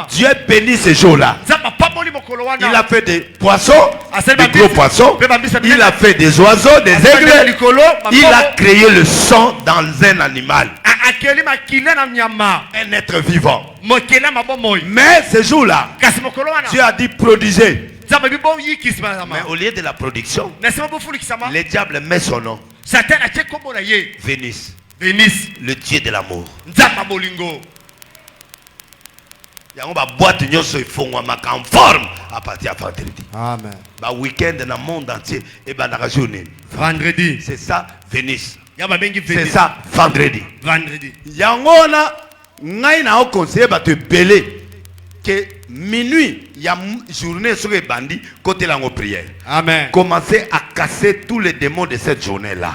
Dieu bénit ce jour-là. Il a fait des poissons, des gros poissons. Il a fait des oiseaux, des aigles. Il a créé le son dans un animal. Un être vivant. Mais ce jour-là, Dieu a dit produisez. Mais au lieu de la production, le diable met son nom. Vénus. Le Dieu de l'amour. Il y a une boîte de en forme à partir de vendredi. Amen. Le week-end dans le monde entier et la journée. Vendredi. C'est ça, Vénus. C'est ça, vendredi. Il y a un conseil de belé que minuit, il y a une journée sur les bandits côté la prière. Amen. Commencez à casser tous les démons de cette journée-là.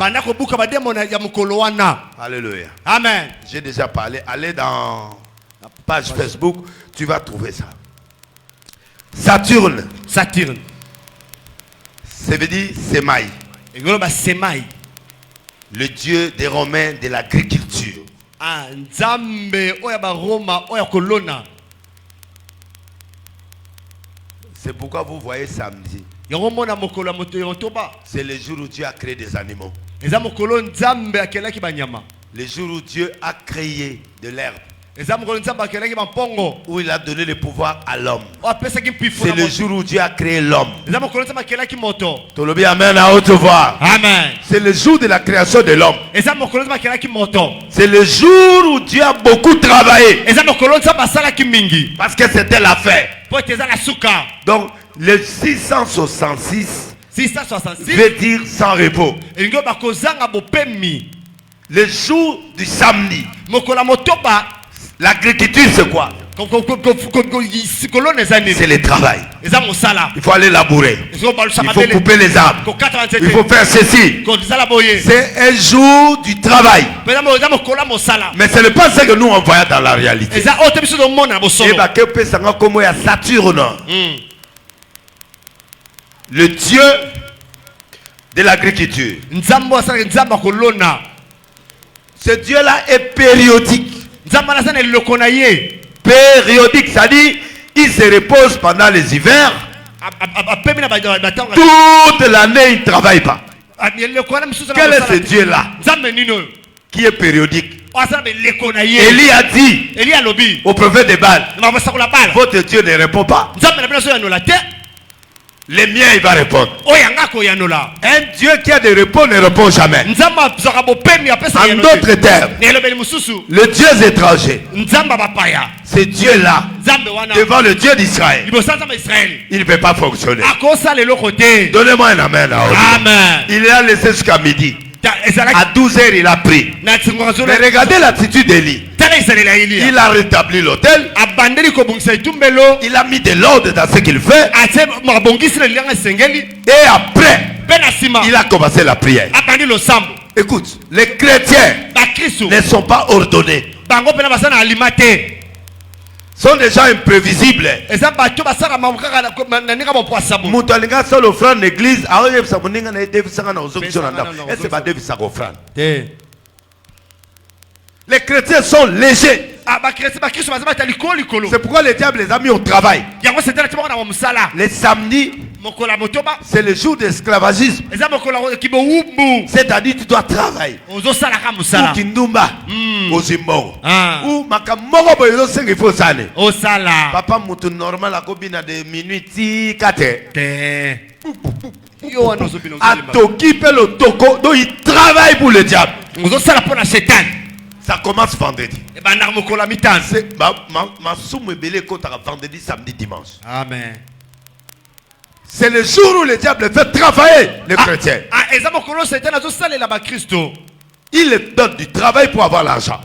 Alléluia. Amen. J'ai déjà parlé. Allez dans la page Facebook, tu vas trouver ça. Saturne. Ça veut dire Semaï. Le dieu des Romains de l'agriculture. Ah, Nzambe oya ba Roma oya kolona. C'est pourquoi vous voyez samedi. C'est le jour où Dieu a créé des animaux. Le jour où Dieu a créé de l'herbe. Où il a donné le pouvoir à l'homme. C'est le jour où Dieu a créé l'homme. Tolobi amen à haute voix. Amen. C'est le jour de la création de l'homme. C'est le jour où Dieu a beaucoup travaillé. Parce que c'était l'affaire. Donc le 666 veut dire sans repos. Le jour du samedi. L'agriculture c'est quoi? C'est le travail. Il faut aller labourer. Il faut couper les arbres. Il faut faire ceci. C'est un jour du travail. Mais ce n'est pas ce que nous on voit dans la réalité. Et Saturne, le dieu de l'agriculture. Ce dieu-là est périodique. Périodique, c'est-à-dire il se repose pendant les hivers. Toute l'année il ne travaille pas. Quel est ce Dieu-là qui est périodique? Élie a dit au prophète de Baal, votre Dieu ne répond pas. Les miens il va répondre. Un Dieu qui a des réponses ne répond jamais. En d'autres termes, le Dieu étranger, ce Dieu-là, devant le Dieu d'Israël, il ne peut pas fonctionner. Donnez-moi un amen. Amen. Il a laissé jusqu'à midi. À 12h il a pris. Mais regardez l'attitude d'Élie. Il a rétabli l'autel. Il a mis de l'ordre dans ce qu'il fait. Et après, il a commencé la prière. Écoute, les chrétiens ne sont pas ordonnés. Sont des gens imprévisibles. Les chrétiens sont légers. C'est pourquoi les diables les a mis au travail. Les samedis, c'est le jour d'esclavagisme. C'est-à-dire tu dois travailler. Ou kindumba, ou zimbo. Ou makamoko il faut sale. Papa mutu normal a kobina de minuit 4. Atoki pe le toko, donc il travaille pour le diable. Ça commence vendredi. C'est ma somme belé vendredi, samedi, dimanche. Amen. C'est le jour où le diable fait travailler les chrétiens. Il donne du travail pour avoir l'argent.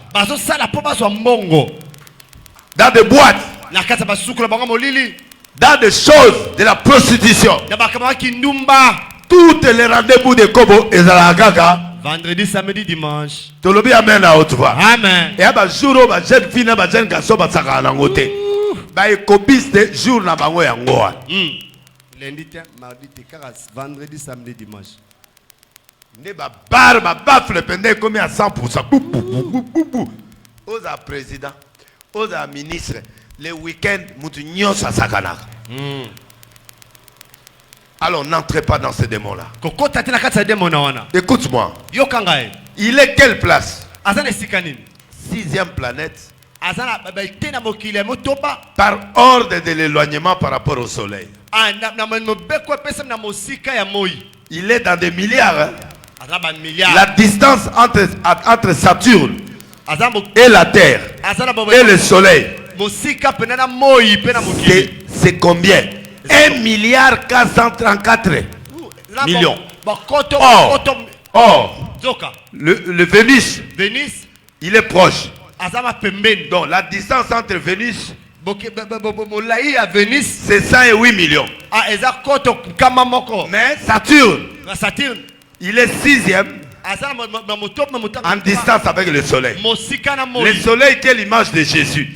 Dans des boîtes. Dans des choses de la prostitution. Toutes les rendez-vous de Kobo et Zalagaga. Vendredi, samedi, dimanche. Tolobi amen à haute voix. Amen. Et à ba jour ba jeune fille na ba jeune garçon ba saka na ngote. Ba ekopiste jour na bango ya ngoa. Lundi, mardi, vendredi, samedi, dimanche. Ne ba bar ba bafle pendant comme à 100%. Oza président, oza ministre, les week-ends mutu nyosa sakana. Alors n'entrez pas dans ce démon-là. Écoute-moi. Il est quelle place? 6e planète. Par ordre de l'éloignement par rapport au soleil. Il est dans des milliards. Hein? La distance entre Saturne et la Terre et le soleil, c'est combien? 1 milliard 434 millions. Or, le Vénus, il est proche. Donc la distance entre Vénus, c'est 108 millions. Mais Saturne, il est 6e en distance avec le soleil. Le soleil qui est l'image de Jésus.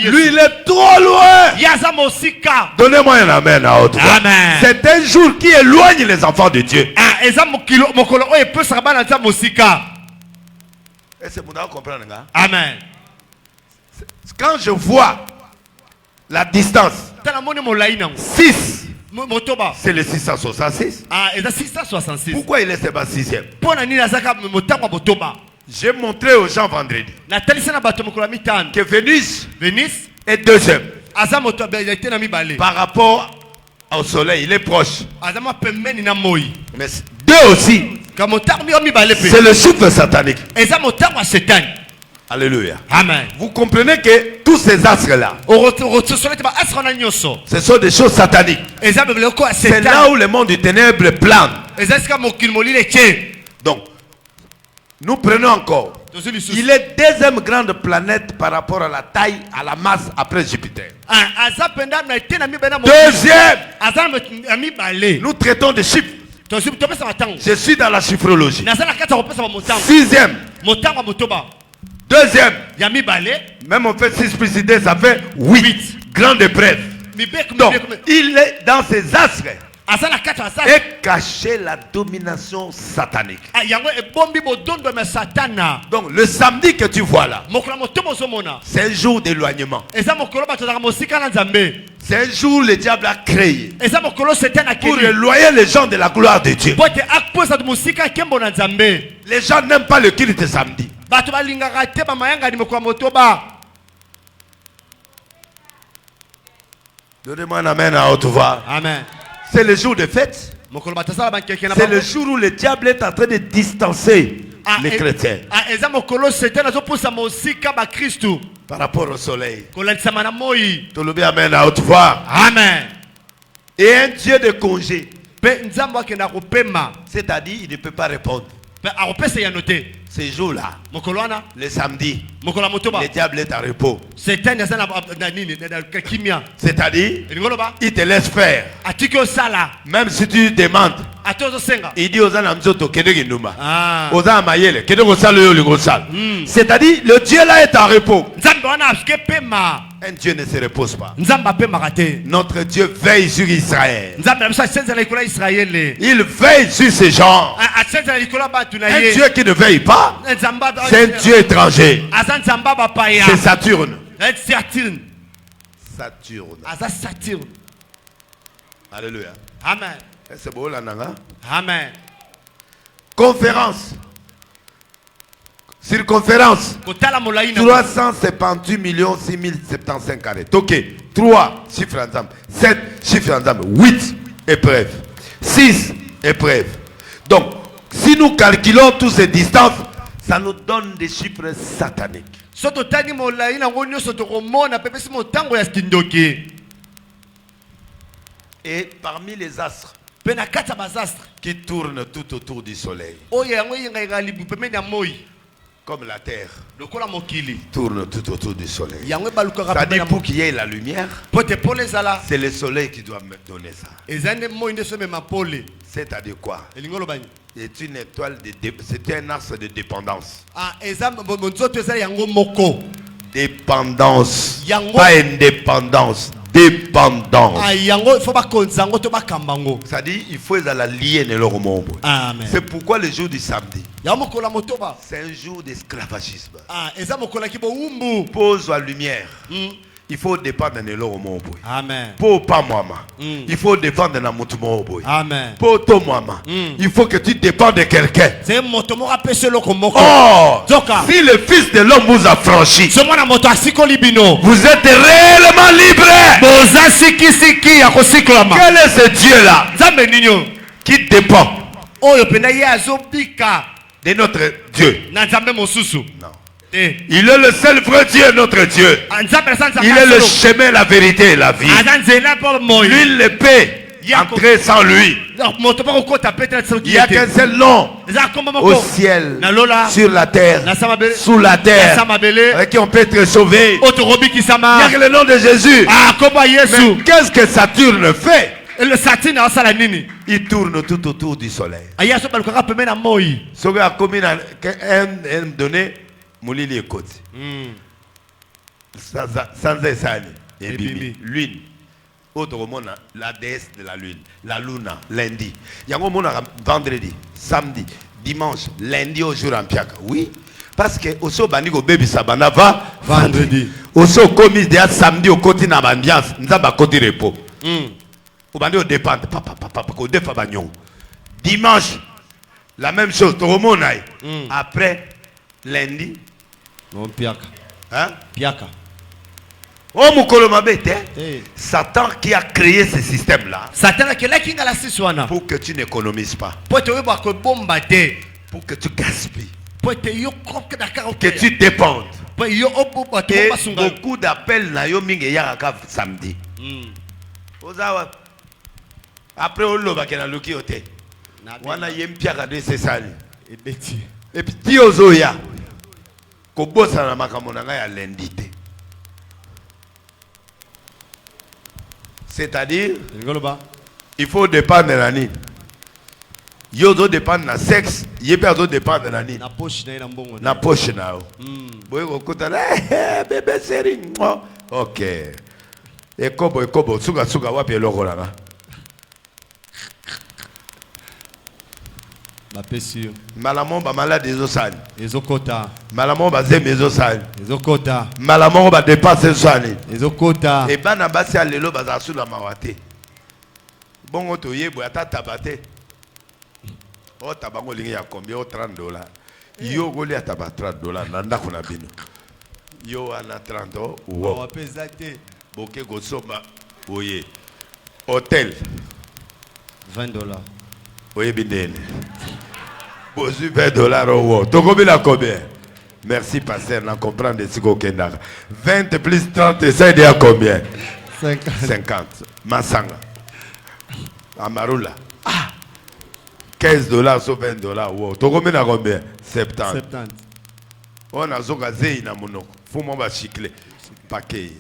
Lui il est trop loin. Donnez-moi un amen à autre. C'est un jour qui éloigne les enfants de Dieu. Est-ce que vous comprenez? Amen. Quand je vois la distance, 6, c'est le 666. Pourquoi il est pas 6e? J'ai montré aux gens vendredi que Vénus est 2e. Par rapport au soleil, il est proche. Mais 2 aussi, c'est le chiffre satanique. Alléluia. Amen. Vous comprenez que tous ces astres-là, ce sont des choses sataniques. C'est là où le monde du ténèbre plane. Donc, nous prenons encore. Il est 2e grande planète par rapport à la taille, à la masse après Jupiter. 2e. Nous traitons des chiffres. Je suis dans la chiffrologie. 6e. 2e. Même on fait 6 plus 2, ça fait 8. Grande épreuve. Donc, il est dans ses astres. Et cacher la domination satanique. Donc le samedi que tu vois là, c'est un jour d'éloignement. C'est un jour où le diable a créé pour éloigner les gens de la gloire de Dieu. Les gens n'aiment pas le culte samedi. Donnez-moi un amen à haute voix. Amen. C'est le jour de fête. C'est le jour où le diable est en train de distancer les chrétiens par rapport au soleil. Tolobé amen à haute voix. Amen. Et un Dieu de congé. C'est-à-dire il ne peut pas répondre. Ces jours-là, le samedi, le diable est en repos. C'est-à-dire, il te laisse faire. Même si tu demandes, il dit aux Anamzoto, c'est-à-dire, le Dieu là est en repos. Un Dieu ne se repose pas. Notre Dieu veille sur Israël. Il veille sur ces gens. Un Dieu qui ne veille pas, c'est un Dieu étranger. C'est Saturne. Saturne. Alléluia. Amen. C'est beau là, nanga. Amen. Conférence. Circonférence. 378 6075 carrés. Ok. 3 chiffres ensemble. 7 chiffres ensemble. 8 épreuves. 6 épreuves. Donc, si nous calculons toutes ces distances, ça nous donne des chiffres sataniques. Et parmi les astres qui tournent tout autour du soleil, comme la terre tourne tout autour du soleil, c'est-à-dire pour qu'il y ait la lumière, c'est le soleil qui doit me donner ça. C'est-à-dire quoi? C'est une étoile c'est un astre de dépendance. Dépendance, pas indépendance. Dépendance. C'est-à-dire il faut la lier dans leur monde. C'est pourquoi le jour du samedi, c'est un jour d'esclavagisme. Pose la lumière. Il faut dépendre de leur monde. Amen. Pour pas moi. Il faut dépendre de notre monde. Amen. Pour toi moi. Il faut que tu dépendes de quelqu'un. Oh, si le Fils de l'homme vous a franchi, vous êtes réellement libre. Quel est ce Dieu-là qui dépend de notre Dieu? Non. Il est le seul vrai Dieu, notre Dieu. Il est le chemin, la vérité et la vie. Lui, le paix, entrer sans lui. Il n'y a qu'un seul nom au ciel, sur la terre, sous la terre, avec qui on peut être sauvé. Il n'y a que le nom de Jésus. Mais qu'est-ce que Saturne fait? Il tourne tout autour du soleil. Sauvé a commis un donné. Moulili écoute. Sans essai. Lune. Autre monde, la déesse de la lune. La luna, lundi. Il y a un monde vendredi, samedi, dimanche, lundi au jour en piac. Oui. Parce que aussi bani go baby sabana va Vendredi. aussi commis déjà samedi au côté na ambiance nzaba côté repos. Au bandi au dépendre papa ko defa bagnon. Dimanche la même chose to remonai. Après lundi Non piaka. hein Piaka. oh mukolo mabete Eh. Satan qui a créé ce système là Satan a kela kinga la siswana. pour que tu n'économises pas, Pote we ba ko bomba te. pour que tu gaspilles, Pote yo kopke da ka que tu dépendes. Po yo opo ba to Et ba sunga. beaucoup d'appels na yo mingi yaka samedi. Ozawa. Après on loba kena luki ote. Wana yempia ka de sesali. Ebeti. Et puis ti ozoya. Ko bossa na makambo na ngai ya lundi te. C'est-à-dire Ngoloba. il faut dépendre de la nini. Yo zo dépendre na sexe, yepe zo dépendre na nini. Na poche na ina mbongo. Na poche na yo. Boye ko kutana bébé seri. OK. Ekobo suga wapi eloko na. La pesio. Malamon ba malade ezosani. Ezokota. Malamon ba zeme ezosani. Ezokota. Malamon ba dépense ezosani. Ezokota. Et bana basi alelo baza sula mawate. Bongo to yebo ata tabate. O tabango lingi ya combien o $30. Yo goli ataba $30 na ndako na bino. Yo ana 30 o wo. Wa pesa te. Boke gosomba oye. Hôtel $20. oye bindene. Bozu $20 au wo. Tokobi la combien? Merci pasteur, na comprendre si ko kendaka. 20 plus 30 ça dit à combien? 50. Masanga. Amarula. Ah. $15 sur $20. Wow. Tokobi na combien? 70. On a zoka zei na monoko. Faut mo ba chicle. Paquet.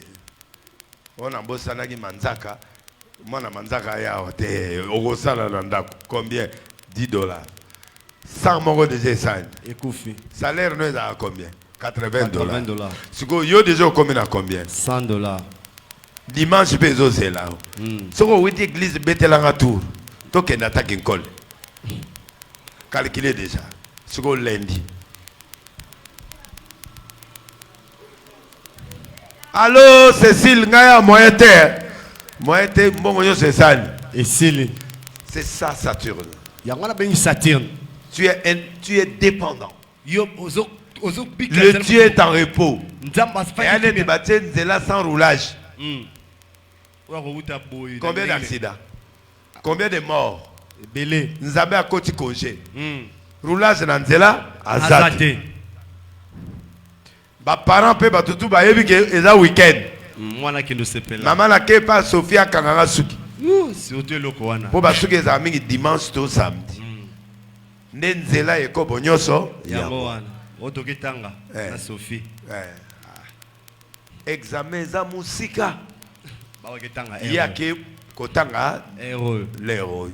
On a bossana ki manzaka. Mwana manzaka ya te. Ogosala na ndako. Combien? $10. 100 moko déjà ça. Ekoufi. Salaire nous à combien? $80. $80. Siko yo déjà combien à combien? $100. Dimanche peso c'est là. Siko witi église betelanga tour. Toke na ta kinkol. Calculez déjà. Siko lundi. Allô Cécile ngaya moyete. Moyete mbongo yo c'est ça. Et Sili. C'est ça Saturne. Yangwana ben Saturne. Tu es dépendant. Yo ozo Le Dieu est en repos. Nzamba Et elle est débattue sans roulage. Combien d'accidents? Combien de morts? Belé. Nzambe à côté congé. Roulage dans Nzela azate. Ba parents pe ba tutu ba yebi ke eza weekend. Mwana ki no sepela. Maman na ke pa Sophia kanganga suki. Si ote loko wana. Po ba suki eza mingi dimanche to samedi. Nde Nzela ekobo nyoso yango wana. Oto kitanga na Sophie. Examen za musika. Ba kitanga Ya ke kotanga héros. l'héros.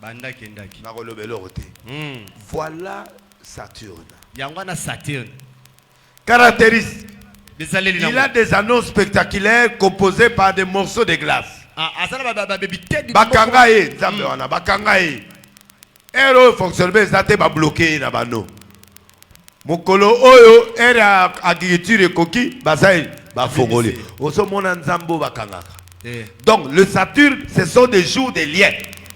Banda kendaki. Na kolobelo roté. Voilà Saturne. Yangwana Saturne. Caractéristique. Il a des annonces spectaculaires composées par des morceaux de glace. Bakangaye, Nzambe wana bakangaye. Ero fonctionne bien, ça te ba bloqué na bano. Mokolo oyo era agriculture koki basai ba fongoli. Oso mona Nzambo bakangaka. Donc le Saturne ce sont des jours de liens.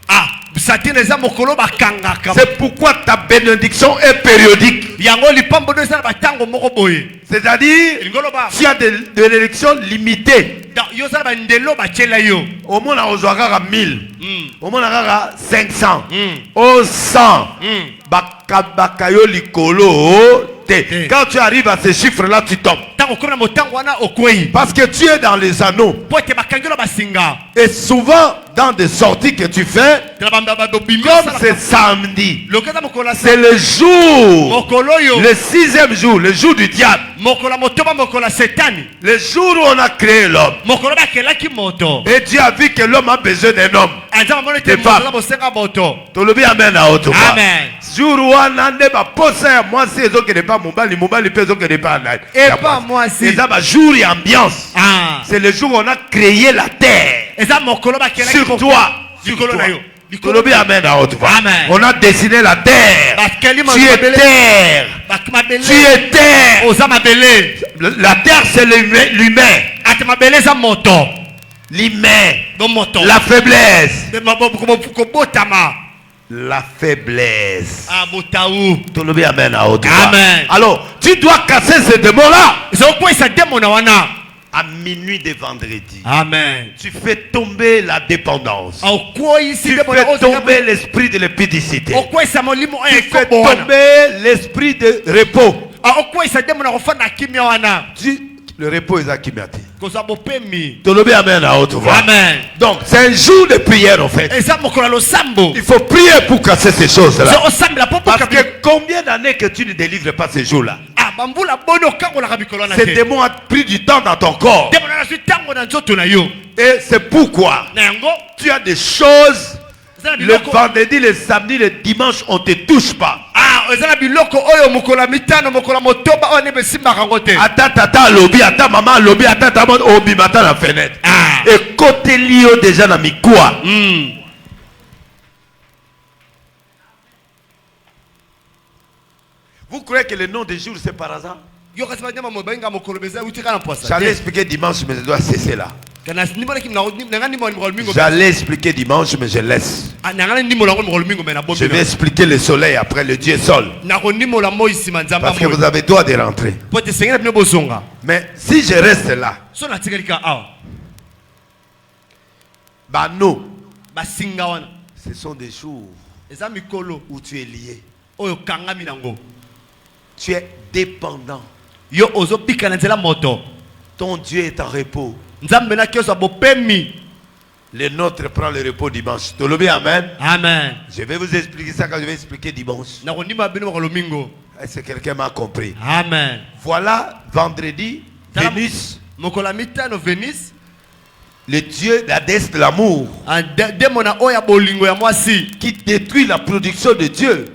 Ah, Saturne eza mokolo bakangaka. C'est pourquoi ta bénédiction est périodique. Yango lipambo do sala batango moko boye. C'est-à-dire tu as de l'élection limitée. Yo sala bandelo bachela yo. Au moins on a 1000. Au moins on a 500. Au 100. Bakayo likolo. Quand tu arrives à ces chiffres-là, tu tombes. Parce que tu es dans les anneaux. Et souvent, dans des sorties que tu fais, comme c'est samedi, c'est le jour, le 6e jour, le jour du diable. Le jour où on a créé l'homme. Et Dieu a vu que l'homme a besoin d'un homme. Des femmes. Amen. Jour où on a posé moi c'est que n'est pas mobile peso que n'est pas et pas moi si c'est un jour et ambiance. C'est le jour où on a créé la terre. Sur toi. Amen à haute voix. Amen. On a dessiné la terre. Tu es terre. Tu es terre. La terre, c'est l'humain. L'humain. La faiblesse. La faiblesse. Amen à haute voix. Amen. Alors, tu dois casser ce démon-là. À minuit de vendredi. Amen. Tu fais tomber la dépendance. Tu fais tomber l'esprit de l'épidicité. Tu fais tomber l'esprit de repos. Le repos est akimiati. Amen à haute voix. Amen. Donc, c'est un jour de prière en fait. Il faut prier pour casser ces choses-là. Parce que combien d'années que tu ne délivres pas ces jours-là? Ces démons ont pris du temps dans ton corps. Et c'est pourquoi tu as des choses. Le vendredi, le samedi, le dimanche, on ne te touche pas. Ata tata lobby, ata maman lobby, ata tata obi matin la fenêtre. Et côté lio déjà na mikwa. Vous croyez que le nom des jours c'est par hasard? J'allais expliquer dimanche, mais je dois cesser là. J'allais expliquer dimanche, mais je laisse. Je vais expliquer le soleil après le Dieu sol. Parce que vous avez droit de rentrer. Mais si je reste là, bah non. Ce sont des jours où tu es lié. Tu es dépendant. Ton Dieu est en repos. Le nôtre prend le repos dimanche. Amen. Amen. Je vais vous expliquer ça quand je vais expliquer dimanche. Est-ce que quelqu'un m'a compris? Amen. Voilà vendredi, Vénus. Le Dieu, la déesse de l'amour, qui détruit la production de Dieu.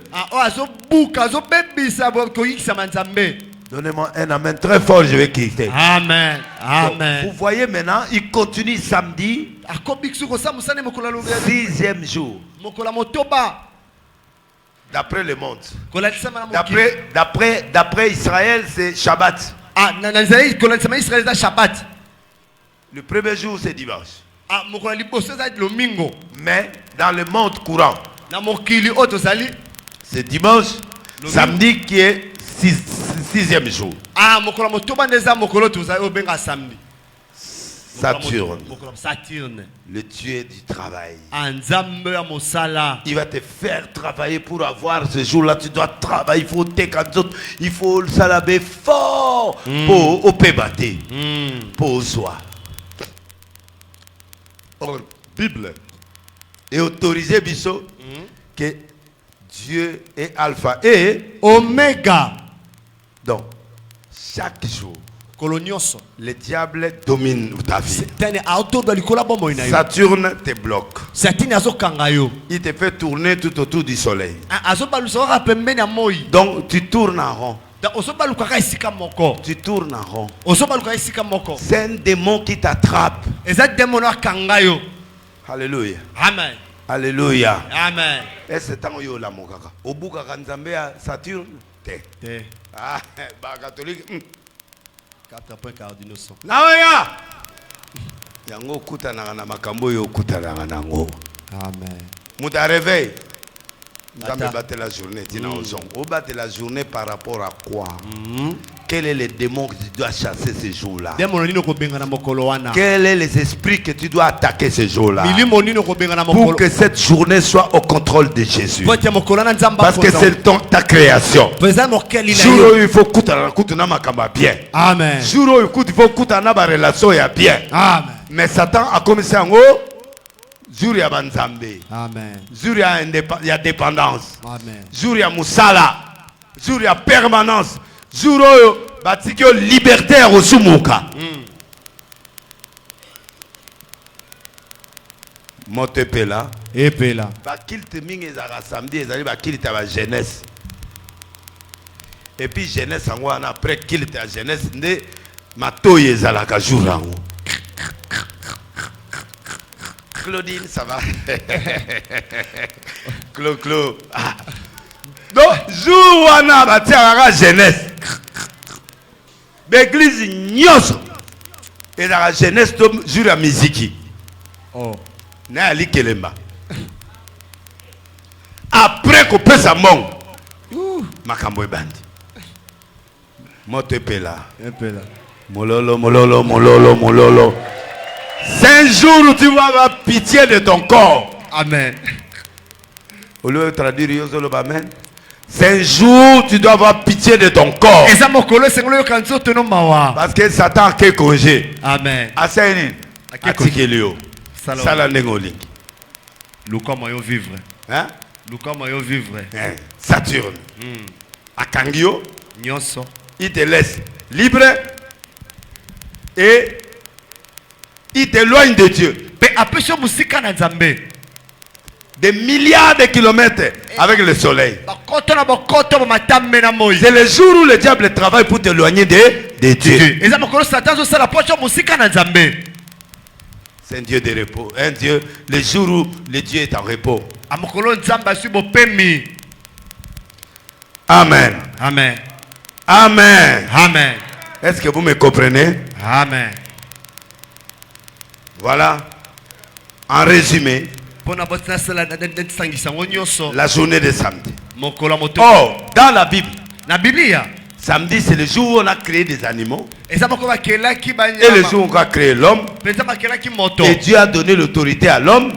Donnez-moi un amen très fort, je vais quitter. Amen. Donc, Amen. vous voyez maintenant, il continue samedi, 6e jour. D'après le monde. D'après Israël, c'est Shabbat. Le premier jour, c'est dimanche. Mais dans le monde courant, c'est dimanche, samedi qui est 6e jour. Saturne, le Dieu du travail. Il va te faire travailler pour avoir ce jour-là. Tu dois travailler, il faut il faut le salaber fort pour au pébaté, pour soi. Or, Bible est autorisé, Bisso, que Dieu est alpha et Oméga. Donc, chaque jour, le diable domine ta vie. Saturne te bloque. Il te fait tourner tout autour du soleil. Donc, tu tournes en rond. Tu tournes en rond. C'est un démon qui t'attrape. Alléluia. Amen. Alléluia. Amen. Et c'est tant que la mokaka. Au bout de Saturne, te. Ah, bah catholique. 4 cardinaux sont. Naoya. Yango kutana na makambo yo kutana nango. Amen. Muta réveil. Nous avons battu la journée. On bat la journée par rapport à quoi? Quel est le démon que tu dois chasser ce jour-là? Quel est les esprits que tu dois attaquer ce jour-là? Pour que cette journée soit au contrôle de Jésus. Parce que c'est ta création. Jour où il faut écouter bien. Amen. Jour où il faut écouter une relation bien. Amen. Mais Satan a commencé en haut. Jour ya banzambe. Amen. Jour ya dépendance. Amen. Jour ya musala. Jour ya permanence. Jour oyo batiki yo libertaire osumuka. Mote pela. Epela. Ba kilte mingi ezaka samedi ezali ba kilte ba jeunesse. Et puis jeunesse en wana après kilte ya jeunesse nde matoyi ezalaka jour yango. Claudine, ça va? Clo. Ah. Donc, jour où on a bâti la jeunesse, l'église nyos, et la jeunesse tombe jour la musique. Oh. Na ali kelemba. Après qu'on peut sa mong, makambo ebandi. Moto epela. Epela. Mololo. C'est un jour où tu vas avoir pitié de ton corps. Amen. Au lieu de traduire Yosolo Amen, c'est un jour où tu dois avoir pitié de ton corps. Parce que Satan a quel congé. Amen. Asayni. Atikelio. Sala nengoling. Luka mayo vivre. Hein? Luka mayo vivre. Saturne. Akangio. Nyonso. Il te laisse libre et il t'éloigne de Dieu. Des milliards de kilomètres avec le soleil. C'est le jour où le diable travaille pour t'éloigner de Dieu. C'est un Dieu de repos. Un Dieu, le jour où le Dieu est en repos. Amen. Amen. Amen. Amen. Est-ce que vous me comprenez? Amen. Voilà. En résumé, la journée de samedi. Oh, dans la Bible, samedi c'est le jour où on a créé des animaux. Et le jour où on a créé l'homme. Et Dieu a donné l'autorité à l'homme.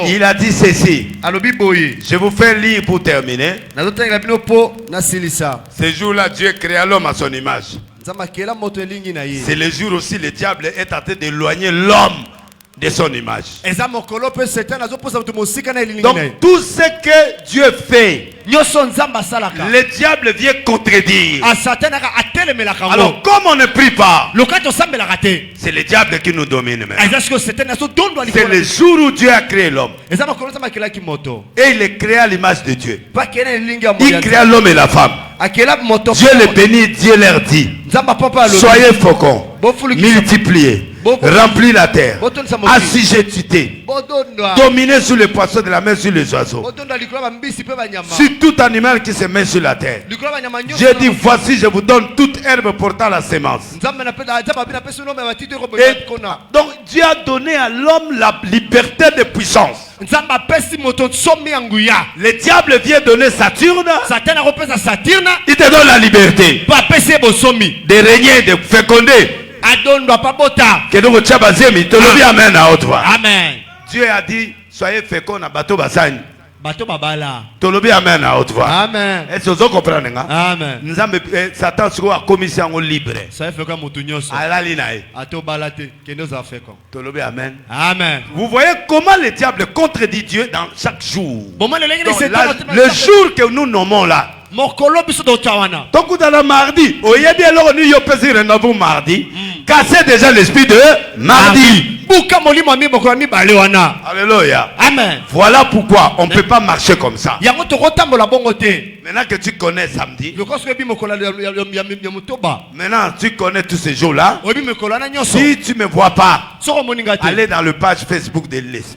Il a dit ceci. Je vous fais lire pour terminer. Ce jour-là, Dieu créa l'homme à son image. C'est le jour aussi le diable est en train d'éloigner l'homme de son image. Donc tout ce que Dieu fait, le diable vient contredire. Alors comme on ne prie pas, c'est le diable qui nous domine maintenant. C'est le jour où Dieu a créé l'homme. Et il est créé à l'image de Dieu. Il créa l'homme et la femme. Dieu les bénit, Dieu leur dit: soyez féconds, multipliez, remplis la terre, assujettissez, dominez sur les poissons de la mer, sur les oiseaux, sur tout animal qui se met sur la terre. Dieu dit: voici, je vous donne toute herbe portant la sémence. Et donc Dieu a donné à l'homme la liberté de puissance. Le diable vient donner Saturne. Il te donne la liberté de régner, de féconder. Amen. Dieu a dit: soyez féconds à bateau basani. Tolobi amen à haute voix. Amen. Est-ce que vous comprenez? Amen. Satan sera commission libre. Tolobi amen. Amen. Vous voyez comment le diable contredit Dieu dans chaque jour. Donc, le jour que nous nommons là. Donc dans le mardi, mardi, cassez déjà l'esprit de mardi. Alléluia. Amen. Voilà pourquoi on ne peut pas marcher comme ça. Maintenant que tu connais samedi, maintenant tu connais tous ces jours-là, si tu ne me vois pas, allez dans le page Facebook de l'Église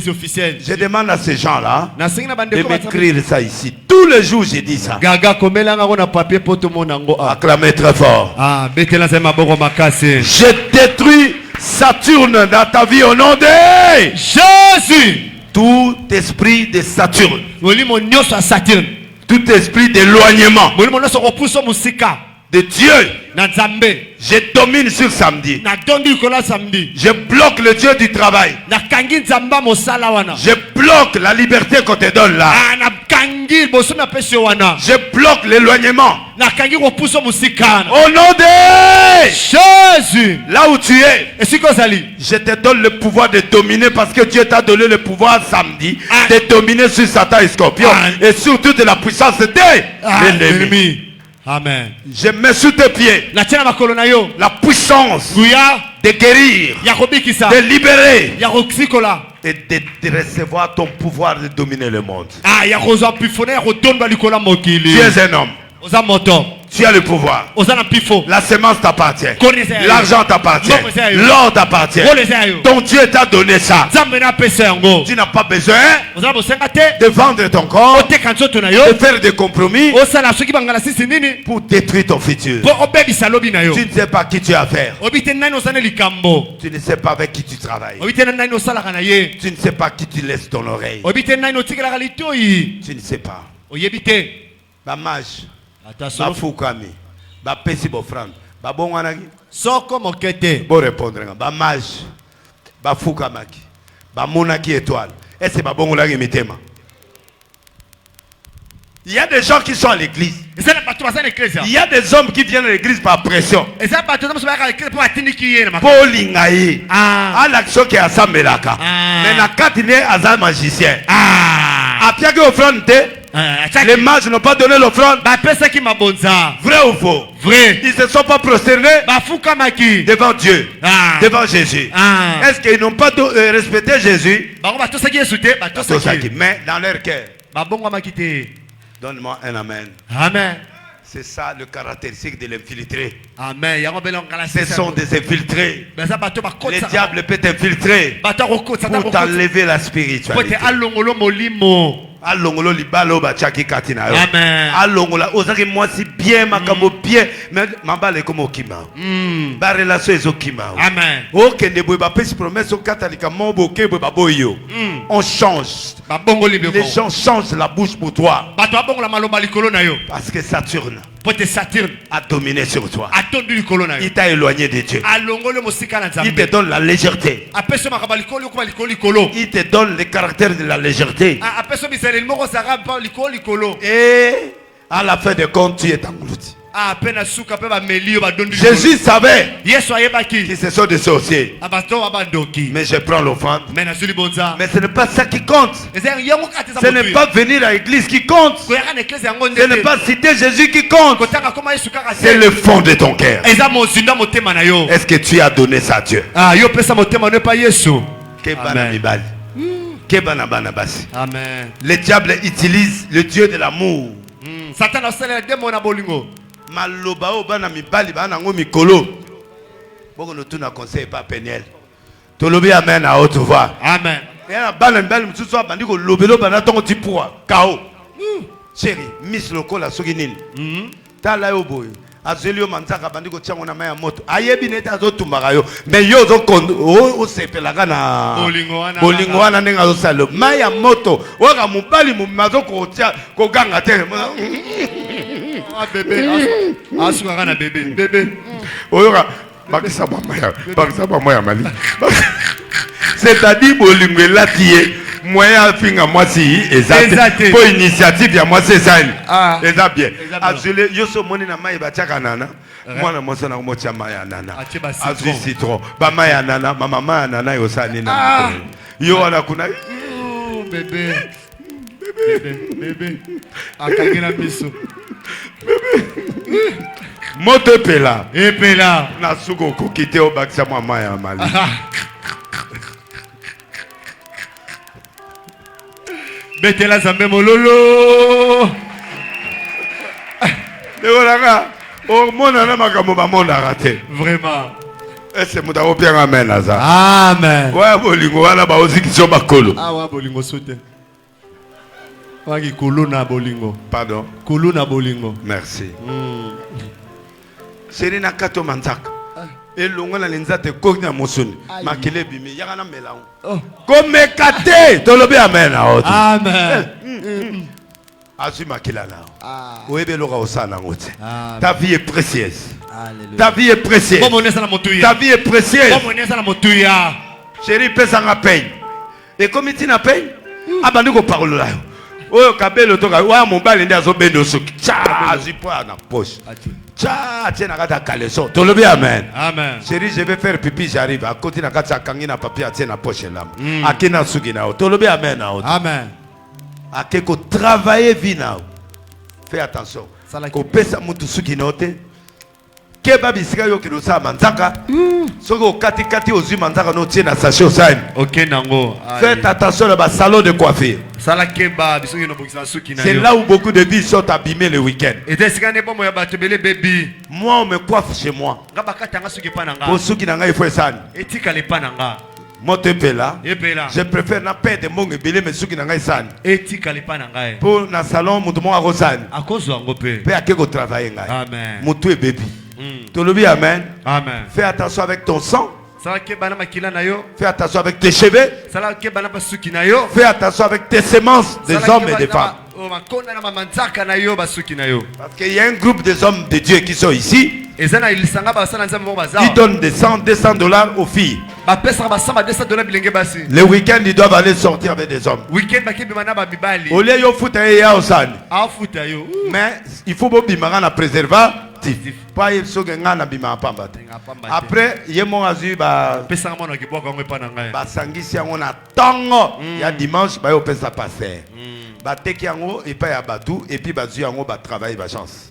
officielle. Je demande à ces gens-là de m'écrire ça ici. Tous les jours, j'ai dit ça. Acclamez très fort. Je détruis Saturne dans ta vie au nom de Jésus. Tout esprit de Saturne, tout esprit d'éloignement de Dieu, je domine sur samedi. Je bloque le Dieu du travail. Je bloque la liberté qu'on te donne là. Je bloque l'éloignement. Au nom de Jésus. Là où tu es, je te donne le pouvoir de dominer, parce que Dieu t'a donné le pouvoir samedi de dominer sur Satan et Scorpion et sur toute la puissance de l'ennemi. Amen. Je mets sous tes pieds la puissance de guérir, de libérer et de recevoir ton pouvoir de dominer le monde. Tu es un homme. Tu as le pouvoir. La semence t'appartient. L'argent t'appartient. L'or t'appartient. Ton Dieu t'a donné ça. Tu n'as pas besoin de vendre ton corps, de faire des compromis pour détruire ton futur. Tu ne sais pas qui tu as affaire. Tu ne sais pas avec qui tu travailles. Tu ne sais pas qui tu laisses ton oreille. Tu ne sais pas. Bamage, bafukami, bapesi bofrande, babongwanaki. Soko mokete. Bon répondre. Bamage, bafukamaki, bamonaki étoile. Est-ce que babongolaki mitema? Il y a des gens qui sont à l'église. Il y a des hommes qui viennent à l'église par pression. Pour l'ingaï. À l'action qui est à Samelaka. Mais la katine à magicien. Après que offrande, les mages n'ont pas donné l'offrande. Vrai ou faux? Vrai. Ils ne se sont pas prosternés devant Dieu, devant Jésus. Est-ce qu'ils n'ont pas respecté Jésus? Mais dans leur cœur. Donne-moi un amen. Amen. C'est ça le caractéristique de l'infiltré. Amen. Ce sont des infiltrés. Le diable peut t'infiltrer pour t'enlever la spiritualité. Alongolo libalo bachaki katina yo. Amen. Alongola ozaki mwasi bien makambo bien mais mambale comme okima. Ba relation ezokima. Amen. OK ndeboy ba pesi promesse au catholique mobo ke ba boyo. On change. Les gens changent la bouche pour toi. Parce que Saturne a dominé sur toi. Il t'a éloigné de Dieu. Il te donne la légèreté. Il te donne le caractère de la légèreté. Et à la fin de compte, tu es englouti. Jésus savait qu'ils se sont des sorciers. Mais je prends l'offrande. Mais ce n'est pas ça qui compte. Ce n'est pas venir à l'église qui compte. Ce n'est pas citer Jésus qui compte. C'est le fond de ton cœur. Est-ce que tu as donné ça à Dieu? Amen. Le diable utilise le Dieu de l'amour. Maloba bana mibali bana ngo mikolo. Boko no tuna conseil pas Peniel. Tolobi amen à haute voix. Amen. Et na bana mibali mutsusu abandi ko lobelo bana tongo tipua. Kao. Chéri, Miss Lokola soki nini? Tala yo boy. Azelio manzaka bandi ko tsango na maya moto. Ayebi neta zo tumbaka yo. Mais yo zo o sepelaka na bolingo wana nenga zo salo. Maya moto. Waka mubali mumazo ko tia ko ganga te. Bébé, asukaka bébé, bébé. Oyora, bakisa ba moya mali. C'est-à-dire bolingo latié, moya finga mwasi ezate. Pour initiative ya mwasi ezali. Eza bien. Azule yoso moni na mai bachaka nana. Mwana moso na mocha maya nana. Azu citron. Ba maya nana, mama maya nana yosani na. Yo wana kuna bébé. Bébé. Akangina biso. Moto pela. Epela. Na suko ko kite o bakisa mama ya mali. Betela zambe mololo. Eolanga o mona na makambo ba mona raté. Vraiment. Est-ce que muda opia amen aza? Amen. Wa bolingo wana ba ozikiso bakolo. Wa bolingo sote. Wagi kuluna bolingo. Pardon. Kuluna bolingo. Merci. Serina kato manzaka. Et l'ongona l'enzate kogna mosuni. Makele bimi yakana melango. Comme kate tolobe amen a autre. Amen. Asu makela na. Oebe loka osana ngote. Ta vie est précieuse. Alléluia. Ta vie est précieuse. Ta vie est précieuse. Chérie, pesa nga peine. Et comme tu n'as peine, abandi ko parole là. Oh kabelo toka wa mobali ndi azobendo soki. Cha azipoa na poche. Cha tiena kata kaleso. Tolobi amen. Amen. Chérie, je vais faire pipi, j'arrive. À côté na kata kangina papier tiena poche là. Akina sugi na. Tolobi amen na. Amen. Akeko travailler vie na. Fais attention. Ko pesa mutu sugi note. Keba bisika yo kilosa manzaka. Soko kati kati ozu manzaka no tie na sachet osani. Ok nango. Faites attention à salon de coiffure. Sala keba bisoki no bokisa suki na yo. C'est là où beaucoup de vies sont abîmées le week-end. Et est-ce bon moya batebele baby. Moi on me coiffe chez moi. Ngaba katanga suki pa nanga. Pour suki nanga il faut esani. Etika le pa nanga. Moi te pela. Epela. Je préfère na perdre mon ebele mais suki nanga esani. Etika le pa nanga. Pour na salon mutu mo akosani. Akozo ngo pe. Pe akeko travailler ngai. Amen. Mutu e baby. Tolobi amen. Amen. Fais attention avec ton sang. Sala keba na makila na yo. Fais attention avec tes cheveux. Sala keba na basuki na yo. Fais attention avec tes semences des hommes et des femmes. Makonda na mamanzaka na yo basuki na yo. Parce qu'il y a un groupe des hommes de Dieu qui sont ici. Ezana ilisanga basala nzambe mo baza. Ils donnent des 100, 200 dollars aux filles. Ba pesa ba samba $200 bilenge basi. Le week-end, ils doivent aller sortir avec des hommes. Weekend ba kebi mana ba bibali. Au lieu de foutre ya osani. A futa yo. Mais il faut bien bimara na préservatif. Pas il faut que ngana bimara pamba. Après, yemo azu ba pesa ngona ki boko ngwe pa na ngai. ba sangisi yango na tongo. Ya dimanche ba yo pesa passer. Ba teki yango et pas ya batu et puis ba zu yango ba travailler ba chance.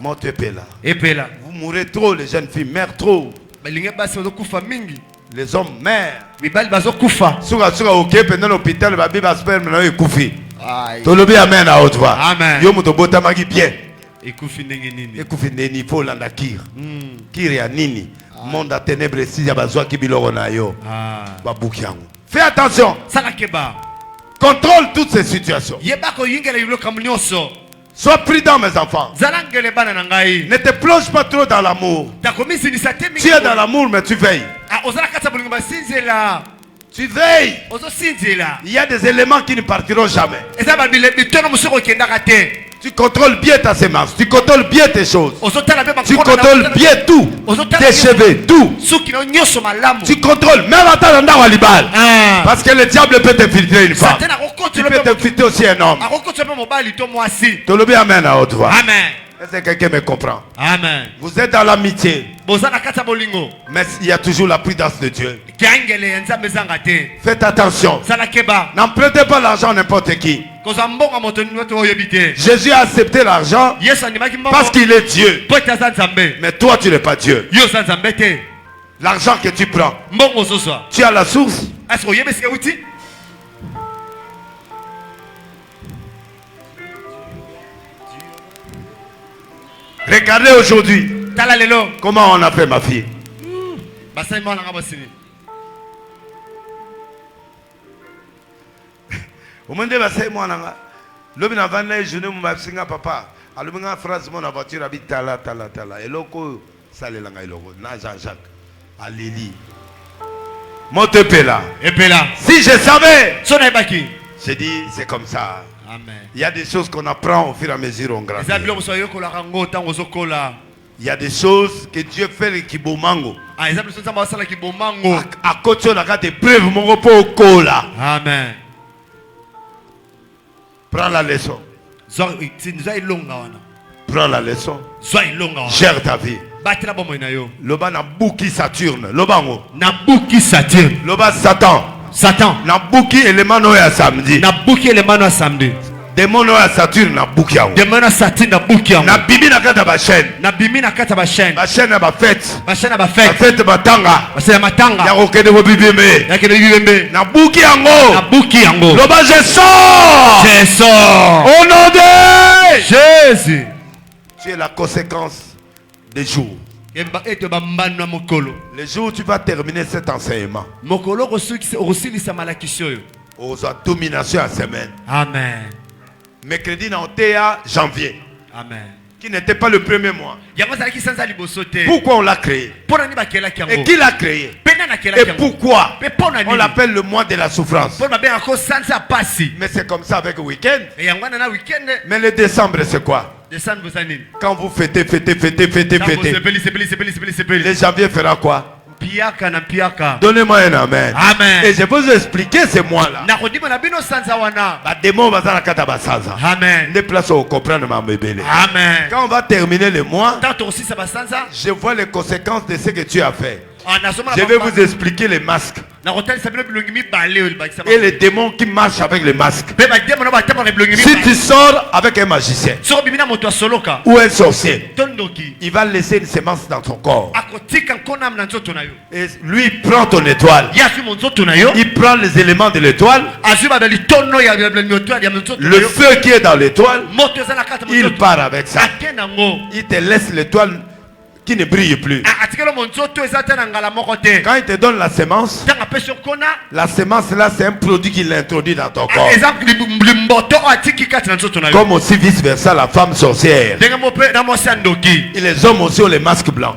Monte pela. Epela. Vous mourrez trop les jeunes filles, meurent trop. Balinge basi ozo kufa mingi. Les hommes meurent. Bibali bazo kufa. Suka ok pendant l'hôpital ba biba sperme na ekufi. Aïe. Tolobi amen à haute voix. Amen. Yo muto botamaki bien. Ekufi ndenge nini. Ekufi ndeni po landa kir. Kir ya nini. Monde à ténèbres si ya bazwa ki biloko na yo. Ba buki yango. Fais attention. Sala keba. Contrôle toutes ces situations. Yeba ko yingela yulo kamnyoso. Sois prudent mes enfants. Zalangele bana na ngai. Ne te plonge pas trop dans l'amour. Ta komisi ni sate mingi. Tu es dans l'amour mais tu veilles. Ah ozala kata bolingo basinzela. Tu veilles. Ozo sinzela. Il y a des éléments qui ne partiront jamais. Eza ba bilebe tono musoko kenda kate. Tu contrôles bien ta semence, tu contrôles bien tes choses. Tu Tu contrôles bien tout. Tes cheveux, tout. Tu contrôles même à ta landa walibal. Parce que le diable peut t'infiltrer une femme. Tu peux t'infiltrer aussi un homme. Tu le bien amen à haute voix. Amen. Est-ce que quelqu'un me comprend? Amen. Vous êtes dans l'amitié. Mais il y a toujours la prudence de Dieu. Faites attention. N'empruntez pas l'argent à n'importe qui. Jésus a accepté l'argent parce qu'il est Dieu. Mais toi, tu n'es pas Dieu. L'argent que tu prends, tu as la source. Regardez aujourd'hui comment on a fait ma fille. Au moment où je moi l'homme n'a pas de journée où je papa. Alors je phrase mon voiture habite tala tala tala. Et loko ça le langa loko na Jean-Jacques à Lili. Monte pela. Si je savais. J'ai dit c'est comme ça. Amen. Il y a des choses qu'on apprend au fur et à mesure on grandit. Il y a des choses que Dieu fait qui bomango. À côté de la carte preuve mon repos cola. Amen. Prends la leçon. Prends la leçon. Gère ta vie. Loba na bouki Saturne. Lobango. Na bouki Saturne. Loba Satan. Na bouki élément noya samedi. Na bouki élément samedi. Démon noya Saturne na bouki yango. Démon Saturne na bouki yango. Na bimi na kata ba chaîne. Na bimi na kata ba chaîne. Ba chaîne ba fête. Ba chaîne ba fête. Ba fête batanga. Ba chaîne matanga. Ya kokende bo bibembe. Ya kende bibembe. Na bouki yango. Na bouki yango. Loba je sors. Je sors. Au nom de Jésus. Tu es la conséquence des jours. Les jours où tu vas terminer cet enseignement. Aux dominations à semaine. Amen. Mercredi dans Théa janvier. Amen. Qui n'était pas le premier mois. Pourquoi on l'a créé? Et qui l'a créé? Et pourquoi on l'appelle le mois de la souffrance? Mais c'est comme ça avec le week-end. Mais le décembre c'est quoi? Quand vous fêtez. Le janvier fera quoi? Donnez-moi un amen. Amen. Et je vais vous expliquer ces mois-là. Amen. Des places où comprendre ma bébé. Amen. Quand on va terminer le mois, je vois les conséquences de ce que tu as fait. Je vais vous expliquer les masques. Et les démons qui marchent avec les masques. Si tu sors avec un magicien ou un sorcier, il va laisser une sémence dans ton corps. Et lui il prend ton étoile. Il prend les éléments de l'étoile. Le feu qui est dans l'étoile, il part avec ça. Il te laisse l'étoile qui ne brille plus. Quand il te donne la sémence là c'est un produit qu'il introduit dans ton corps. Comme aussi vice versa la femme sorcière. Et les hommes aussi ont les masques blancs.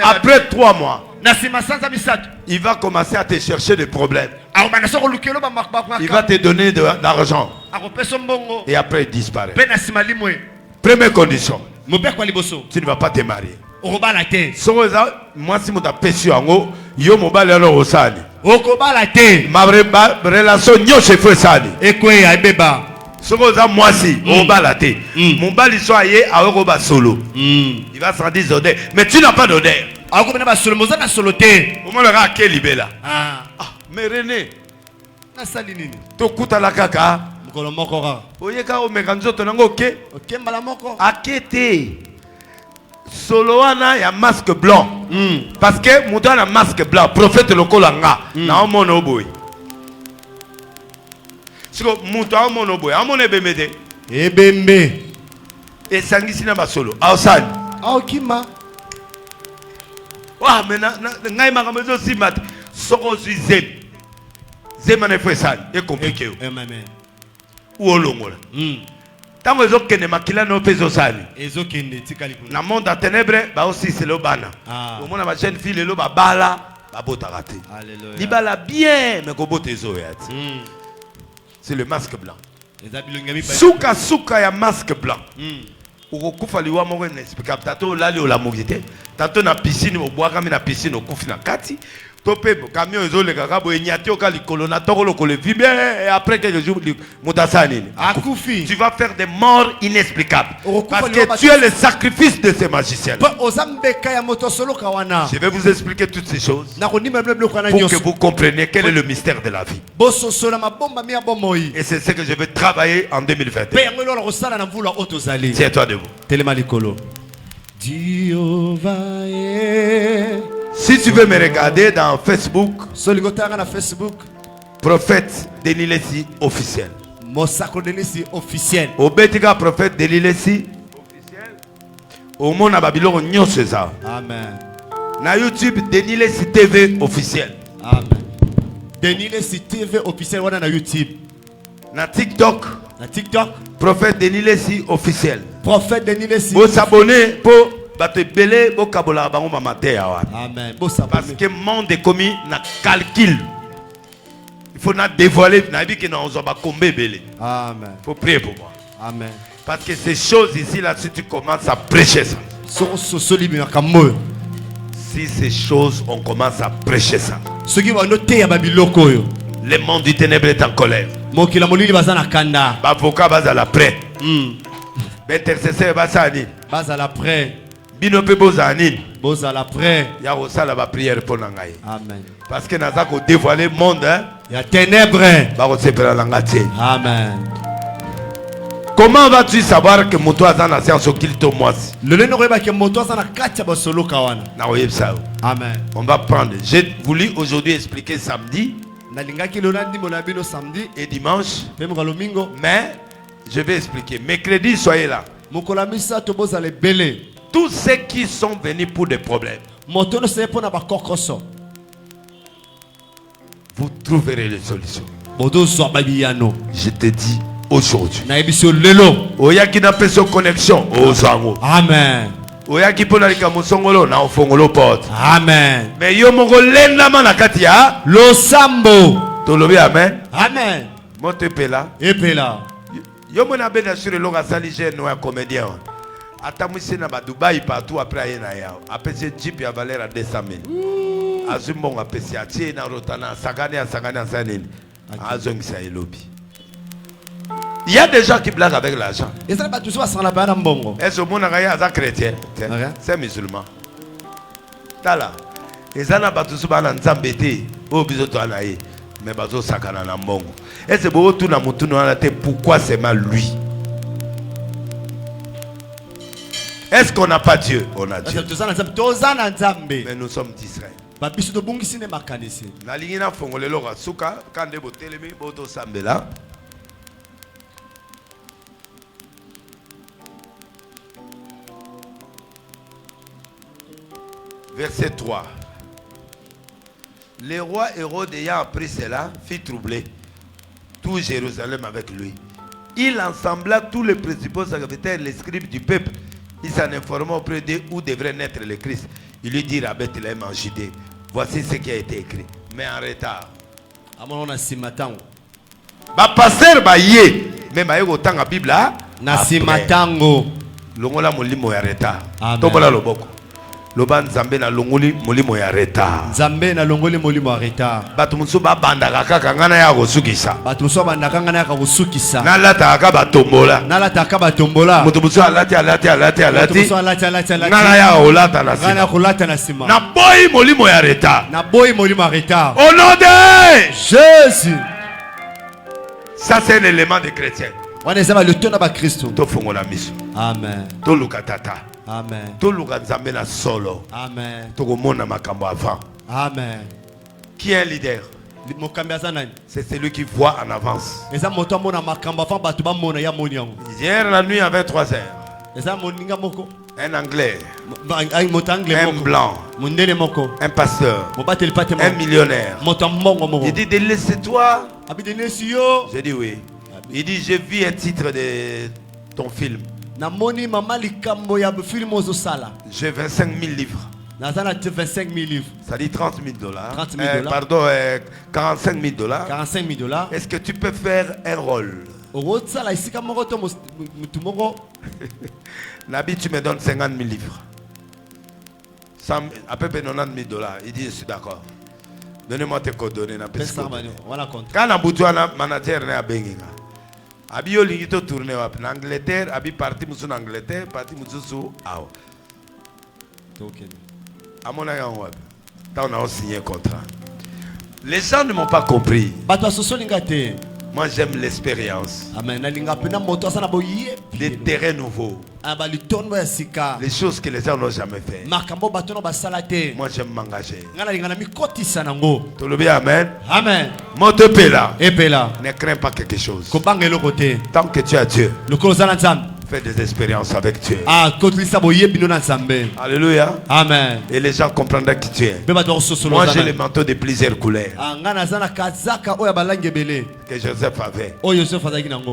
Après 3 mois, il va commencer à te chercher des problèmes. Il va te donner de l'argent. Et après il disparaît. Première condition, tu ne vas pas te marier. Moi si je t'appelle en haut, yo mobile alors au sani. Ma relation nyo se fait sani. Moi si au balate. Mon bal il soit aillé à Euroba solo. Il va se dire mais tu n'as pas d'odeur. Au moins le gars qui libéla. Mais René, to kuta la kaka. Oyeka o mekanzo tonango ke. Akete. Soloana ya masque blanc. Parce que muto na masque blanc, prophète lokolanga na omono boy. Siko muto omono boy, amone bemede. Ebembe. Et sangisi na basolo. Ausani. Aokima. Wa mena ngai makamezo simat. Soko zem. Zema ne fessani, est compliqué. Amen. Ou olongola. Tango ezokende makila no peso sali. Ezokende tikali kuna. Na monde à ténèbres ba aussi c'est le bana. Au monde ma jeune fille le ba bala ba bota raté. Alléluia. Libala bien mais ko bote zo yati. C'est le masque blanc. Souka ya masque blanc. Ukokufa liwa moko inexplicable. Tato lali ola mokite. Tato na piscine au bois kami na piscine au kufi na kati. Topé camion ezole kakabo enyati okali kolona tokolo kole vibe et après quelques jours mutasani. Akufi. Tu vas faire des morts inexplicables. Parce que tu es le sacrifice de ces magiciens. Je vais vous expliquer toutes ces choses pour que vous compreniez quel est le mystère de la vie. Et c'est ce que je vais travailler en 2021. Tiens-toi debout. Si tu veux me regarder dans Facebook, prophète Denis Lessi officiel. Au Betika prophète Denis Lessi officiel. Au monde à Babylone nyonso ça. Amen. Na YouTube Denis Lessi TV officiel. Amen. Denis Lessi TV officiel wana na YouTube. Na TikTok. Prophète Denis Lessi officiel. Prophète Denis Lessi. Vous s'abonner pour bato belé bo kabola bango mamate ya wana. Amen. Parce que monde est commis na calcul. Il faut na dévoiler na bi que na on ba kombe belé. Amen. Faut prier pour moi. Amen. Parce que ces choses ici là si tu commences à prêcher ça. Si ces choses on commence à prêcher ça. Le monde du ténèbre est en colère. L'avocat va à la prêt. L'intercesseur va à la prêt. Bino pe bozani. Bozala prêt. Ya osala ba prière pour nangai. Amen. Parce que naza ko dévoiler monde hein. Ya ténèbres. Ba ko sepela langati. Amen. Comment vas-tu savoir que moto azana science qu'il to moisi? Le leno reba ke moto azana katia ba solo kawana. Na oyebsa. Amen. On va prendre. J'ai voulu aujourd'hui expliquer samedi. Na lingaki lolandi molabino samedi et dimanche. Même domingo. Mais je vais expliquer. Mercredi soyez là. Mokolamisa to bozale belé. Tous ceux qui sont venus pour des problèmes, vous trouverez les solutions. Je te dis aujourd'hui. Oyaki na peso connexion ozango. Amen. Oyaki pona lika musongolo na ofongolo porte. Amen. Mais yo mongo lenda mana katia lo sambo. Tolobi amen. Amen. Mote pela. Epela. Yo mona bena sur le longa sali jeune ou un comédien. Atamisi na ba Dubaï partout après ayena yao. Apesi jeep ya valeur à 200 000. Azumbonga apesi atie na rotana sagani sanini. Azongisa elobi. Il y a des gens qui blaguent avec l'argent. Est-ce que mon chrétien? C'est musulman. Tala. ezana batusu bana nzambe te o bizoto anaye mais bazo sakana na mbongo. Et c'est beau tout na mutu na te pourquoi seulement lui? Est-ce qu'on n'a pas Dieu? On a Dieu. Mais nous sommes d'Israël. Na lingina fongolelo ka suka kande botelemi boto sambela. Verset 3. Le roi Hérode ayant appris cela fit troubler tout Jérusalem avec lui. Il ensembla tous les principaux sacrificateurs, les scribes du peuple. Il s'en informa auprès d'eux où devrait naître le Christ. Il lui dit à Bethléem en Judée, voici ce qui a été écrit, mais en retard. Ba pasteur ba yé, mais ba yé autant la Bible là. Nasimatango. Longola molimo ya retard. Amen. Tobola loboko. Loba nzambe na longoli molimo ya retard. Nzambe na longoli molimo ya retard. Batu musu ba bandaka kaka ngana ya kosukisa. Batu musu bandaka ngana ya kosukisa. Nalata ka batombola. Nalata ka batombola. Mutu musu alati. Mutu musu alati. Ngana ya olata na sima. Ngana kolata na sima. Na boy molimo ya retard. Na boy molimo ya retard. Au nom de Jésus. Ça c'est un élément de chrétien. Wana ezaba le tona ba Kristo. To fongola miso. Amen. To lukatata. Amen. To lukanzambe na solo. Amen. To komona makambo avant. Amen. Qui est un leader? C'est celui qui voit en avance. Hier la nuit à 23h. Un Anglais. Un blanc. Un pasteur. Un millionnaire. Il dit délaisse-toi. J'ai dit oui. Il dit j'ai vu un titre de ton film. J'ai 25 000 livres. 25 000 livres. Ça dit 30 000 dollars. 30 000 pardon, 45 000 dollars. 45 000 dollars. Est-ce que tu peux faire un rôle? Nabi, tu me donnes 50 000 livres. À peu près 90 000 dollars. Il dit, je suis d'accord. Donnez-moi tes coordonnées. Quand on manager n'est à Benginga. Abi yo lingito tourné en Angleterre, abi parti musu en Angleterre, parti musu sous aw. À mon avis, on a signé un contrat. Les gens ne m'ont pas compris. Moi, j'aime l'expérience. Des terrains nouveaux. Les choses que les gens n'ont jamais fait. Moi, j'aime m'engager. Tout le bien, amen. Amen. Mon te pela. Ne crains pas quelque chose. Tant que tu as Dieu. Fais des expériences avec Dieu. Alléluia. Amen. Et les gens comprendront qui tu es. Moi j'ai les manteaux de plusieurs couleurs que Joseph avait.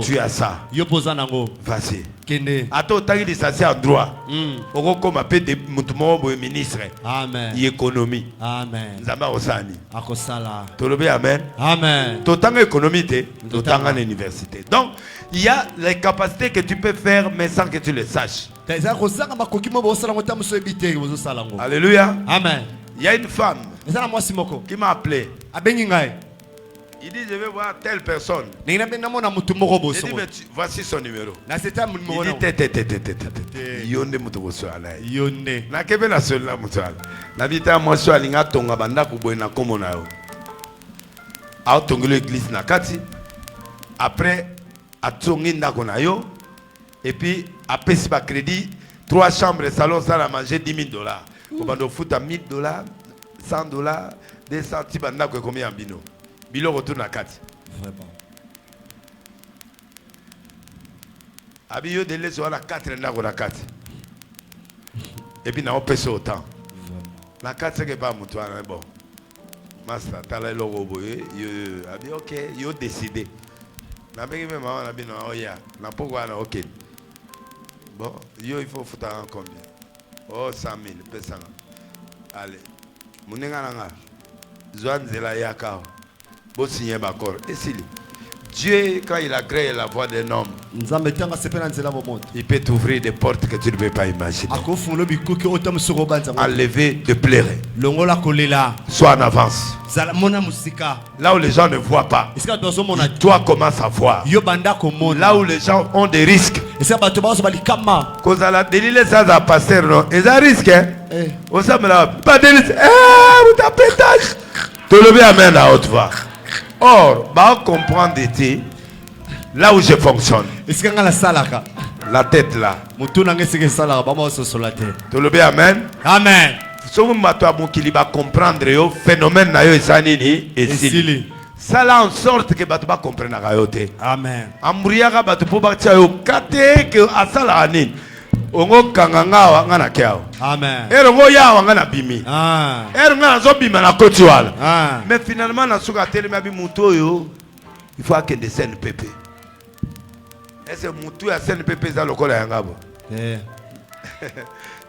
Tu as ça. Vas-y. Attends, tu as un droit. Comme appelle des ministres. Amen. L'économie. Amen. Tout le bien, amen. Amen. Tout le économie, tout le université. Donc, il y a les capacités que tu peux faire, mais sans que tu le saches. Alléluia. Amen. Il y a une femme qui m'a appelé. Il dit, je vais voir telle personne. Il dit, mais voici son numéro. Il dit, yonde mutugoso ala. Yonde. Na kebe na sola mutala. Na bita mwaso alinga tonga banda kuboy na komona yo. A tongi l'église na kati. Après a tongi ndako na yo. Et puis a pesi ba crédit 3 chambres salon ça a mangé 10 000 dollars. Kobando futa 1000 dollars, 100 dollars, 200 tibanda ko combien bino. Bilo retourne à 4. Vraiment. Abiyo de les la 4 ndako na 4. Et puis na on pèse autant. La 4 c'est que pas mutuana bon. Master tala logo boye yo abi OK, yo décidé. Na bengi même maman na bino oya. Na pourquoi na OK. Bon, yo il faut foutre en combien? Oh 100 000 pesos. Allez. Munenga nanga. Zoan zela yakao. Bon signer d'accord. Et si Dieu, quand il a créé la voix d'un homme, il peut t'ouvrir des portes que tu ne peux pas imaginer. Enlever de pleurer. Sois en avance. Là où les gens ne voient pas, toi commence à voir. Là où les gens ont des risques. Cause à la délire ça va passer non. Ils ont risque. Au Samela, pas de vous tapez tâche. Tu le bien amen à haute voix. Or, bah comprendre d'été, là où je fonctionne. Est-ce que la salaka? La tête là. Mutuna ngeseke salaka ba mo so la tête. Tu le bien amen. Amen. Somo mato abukili ba comprendre yo phénomène na yo esanini esili. Ça là en sorte que bato ba comprendre na yo te. Amen. Amuriaka bato po ba tia yo kate que asala anini. Ongo kanganga wa ngana kiao. Amen. Erongo ya wa ngana bimi. Ah. Erongo zo bima na koti wala. Ah. Mais finalement na suka telema bi muto yo. Il faut que des scènes pépé. Est-ce que muto ya scène pépé za lokola yangabo? Eh.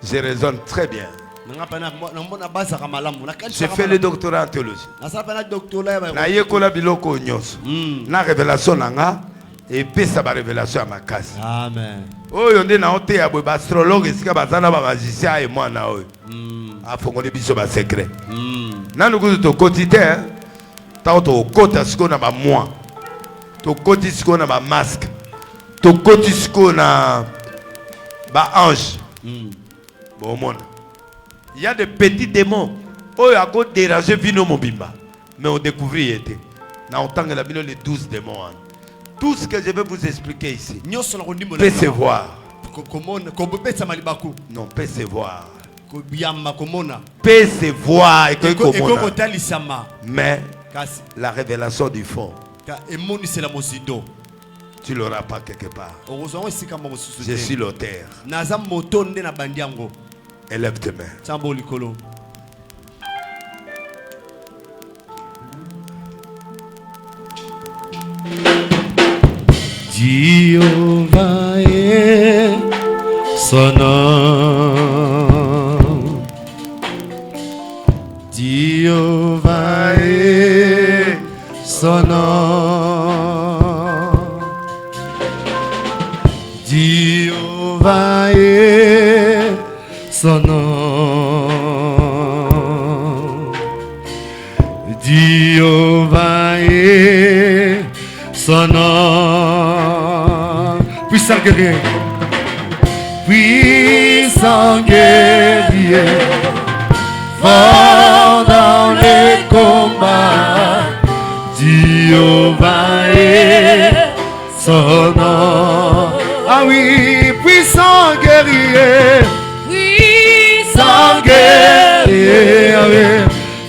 Je raisonne très bien. J'ai fait le doctorat en théologie. Na yekola biloko nyonso. Na révélation nanga et pesa ba révélation à ma case. Amen. Oyo nde na ote ya ba astrologue esika bazana ba magicien et moi na oyo. Afongoli biso ba secret. Na nukuzu to quotidien ta to kota siko na ba moi. To koti siko na ba masque. To koti siko na ba ange. Bon monde. Il y a des petits démons. Oh, il y a quoi déranger vino mobimba. Mais on découvre y était. Dans autant que la bino les 12 démons. Tout ce que je vais vous expliquer ici. Peut se voir. Non, peut se voir. Peut se voir. Mais la révélation du fond, tu ne l'auras pas quelque part. Je suis l'auteur. Élève tes mains. Jéhovah est son nom. Jéhovah est son nom. Jéhovah est son nom. Jéhovah est son nom. Puissant guerrier. Puissant guerrier. Fort dans les combats. Jéhovah est son nom. Ah oui, puissant guerrier. Puissant guerrier. Ah oui.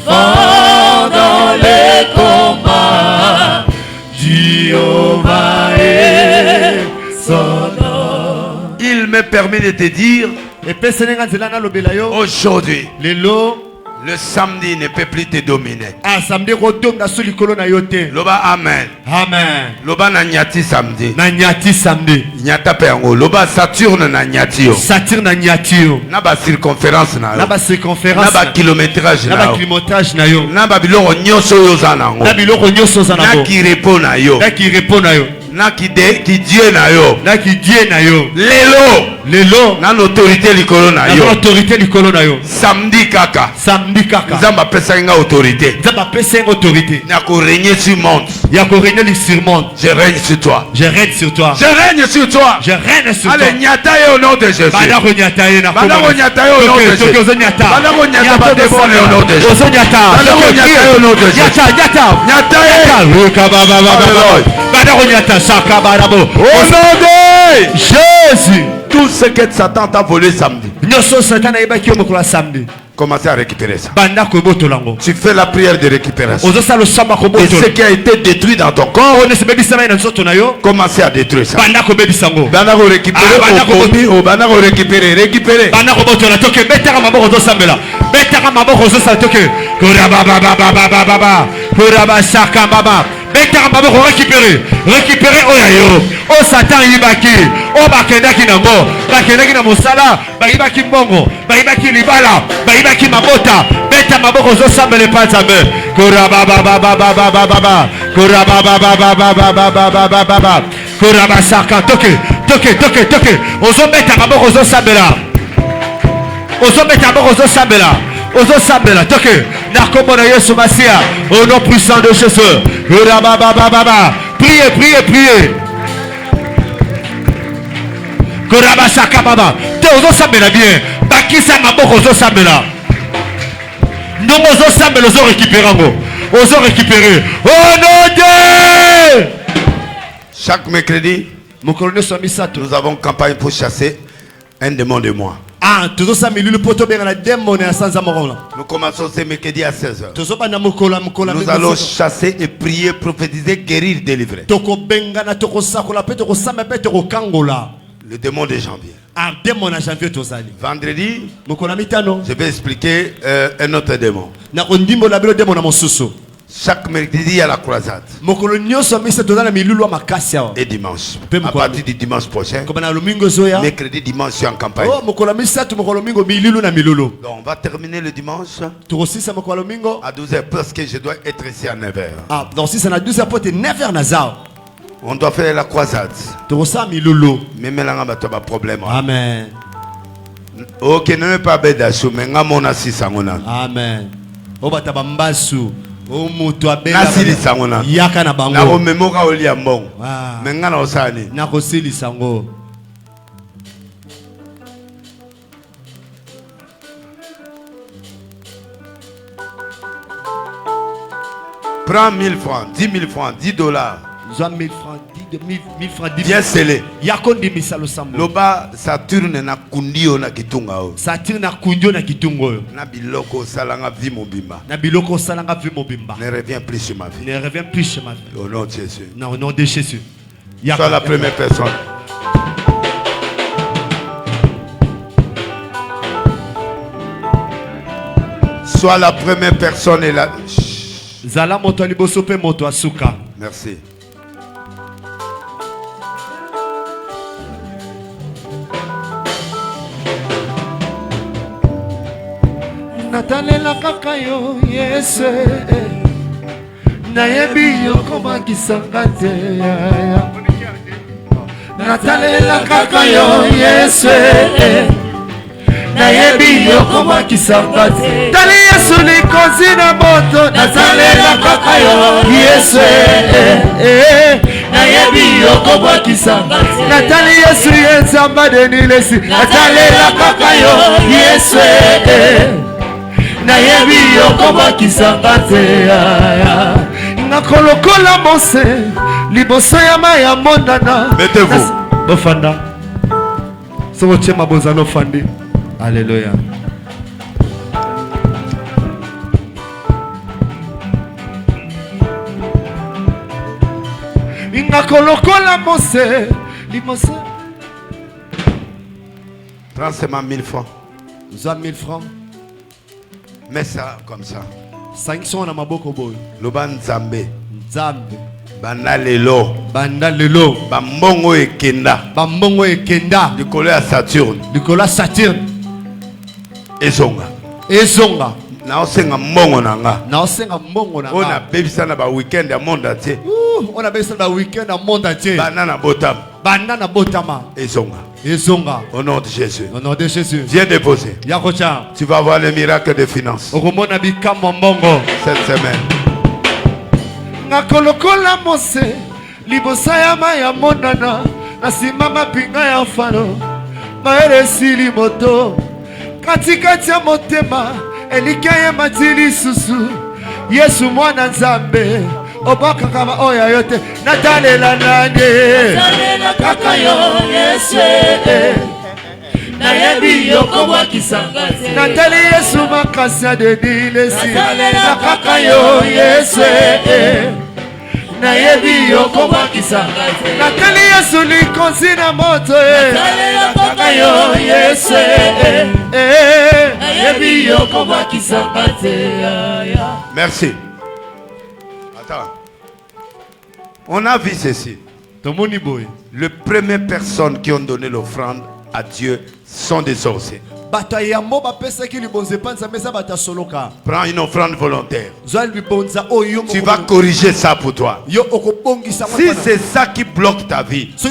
Fort dans les combats. Jéhovah est son nom. Il me permet de te dire aujourd'hui, le samedi ne peut plus te dominer. Loba amen. Amen. Loba na nyati samedi. Na nyati samedi. Nyata peango. Loba Saturne na nyatio. Saturne na nyatio. Na ba circonférence na yo. Na ba circonférence. Na ba kilométrage na yo. Na ba kilométrage na yo. Na ba biloko nyonso yo za nango. Na biloko nyonso za nango. Na ki répond na yo. Na ki répond na yo. Na ki Dieu na yo. Na ki Dieu na yo. Lelo. Na autorité likolo na yo. Na autorité likolo na yo. Samedi kaka. Samedi kaka. Nzamba pesa nga autorité. Nzamba pesa nga autorité. Na ko régner sur monde. Ya ko régner sur monde. Je règne sur toi. Je règne sur toi. Je règne sur toi. Je règne sur toi. Allez, nyata au nom de Jésus. Bana ko nyata ye na ko. Bana ko nyata au nom de Jésus. Bana ko nyata ba devant au nom de Jésus. Ozo nyata. Bana ko nyata au nom de Jésus. Nyata ye. Ruka baba baba. Bana ko nyata saka barabo. Au nom de Jésus. Tout ce que Satan t'a volé samedi. Nyoso Satan ayeba ki omukula samedi. Commencez à récupérer ça. Banda ko botolango. Tu fais la prière de récupération. Ozo salo samba ko Et botolo. ce qui a été détruit dans ton corps, on ne se bebisa na nzoto na yo. Commencez à détruire ça. Banda ko bebisango. Banda ko récupérer au banda ko récupérer. Banda ko botola toke betaka maboko zo sambela. Betaka maboko zo sa toke. Kora baba baba baba baba. Kora ba saka baba. Betaka maboko récupérer. Récupérer oyayo. O Satan yibaki. O bakendaki nango. Bakendaki na mosala. Bayibaki mbongo. Bayibaki libala. Bayibaki mabota. Beta maboko zo sambele panzame. Kora baba baba baba baba. Kora baba baba baba baba baba. Kora ba saka toke. Toke. Ozo beta maboko zo sambela. Ozo beta maboko zo sambela. Ozo sambela toke. Nakomona Yesu Masia. Au nom puissant de Jésus. Kora baba baba. Priez. Koraba saka baba. Te ozo sambela bien. Bakisa maboko zo sambela. Ndongo zo sambela zo récupérer ngo. Ozo récupérer. Oh non Dieu! Chaque mercredi, nous avons une campagne pour chasser un démon de moi. Nous commençons ce mercredi à 16h. Nous allons chasser et prier, prophétiser, guérir, délivrer. Le démon de janvier. Vendredi, je vais expliquer un autre démon. Chaque mercredi, il y a la croisade. Et dimanche. À partir du dimanche prochain, mercredi, dimanche, je suis en campagne. Donc, on va terminer le dimanche à 12h parce que je dois être ici à 9h. On doit faire la croisade. Mais maintenant, on a un problème. Amen. Ok, ne pas bédachou, mais on a 600. Amen. nasilisa ngona yaka na bango na ko memoka olia mbongo menga na osani na ko silisa ngo. Prends 1000 francs, 10 000 francs, 10 dollars. 1000 francs, 1000 francs, 10 bien scellé. Yakondi misalo sambo. Loba Saturne na kundio na kitunga o. Saturne na kundio na kitungo yo. Na biloko salanga vi mobimba. Na biloko salanga vi mobimba. Ne reviens plus sur ma vie. Ne reviens plus sur ma vie. Au nom de Jésus. Non, au nom de Jésus. Sois la première personne. Sois la première personne et la. Zala moto liboso pe moto asuka. Merci. Natalela kaka yo Yesu nayebi yo koma kisangate Natalela kaka yo Yesu nayebi yo koma kisangate Tali Yesu ni kozina moto Natalela kaka yo Yesu nayebi yo koma kisangate Natali Yesu yenzamba denilesi Natalela kaka yo Yesu nayebi yokoba kisangate nakolokola mose liboso ya maya mondana mettez-vous bofanda soko chema bozano fandi alléluia nakolokola mose liboso prends seulement 1000 francs. Nous avons 1000 francs. Mets ça comme ça. 500 na maboko boy. Loba nzambe. Nzambe. Banda lelo. Banda lelo. Bambongo ekenda. Bambongo ekenda. Likolo ya Saturne. Likolo ya Saturne. Ezonga. Ezonga. Na osenga mbongo nanga. Na osenga mbongo nanga. Ona bebisa na ba weekend ya monde entier. On a bebisa na weekend ya monde entier. Banana botama. Banana botama. Ezonga. Ezonga. Au nom de Jésus. Au nom de Jésus. Viens déposer. Yakocha. Tu vas voir le miracle de finances. Okomona bikambo mbongo. Cette semaine. Nakolokola mose libosa ya maya mondana nasimama pinga ya mfano maere sili moto katikati ya motema elika ya matili susu Yesu mwana nzambe obaka kama oya yote natalela nane natalela kaka yo Yesu nayebi yokobwa kisangate natali Yesu makasi ya denilesi natalela kaka yo Yesu nayebi yokobwa kisangate natali Yesu likonzi na moto natalela kaka yo Yesu nayebi yokobwa kisangate. Merci. Attends. On a vu ceci. Les premières personnes qui ont donné l'offrande à Dieu sont des sorciers. Prends une offrande volontaire. Tu vas corriger ça pour toi. Si c'est ça qui bloque ta vie, je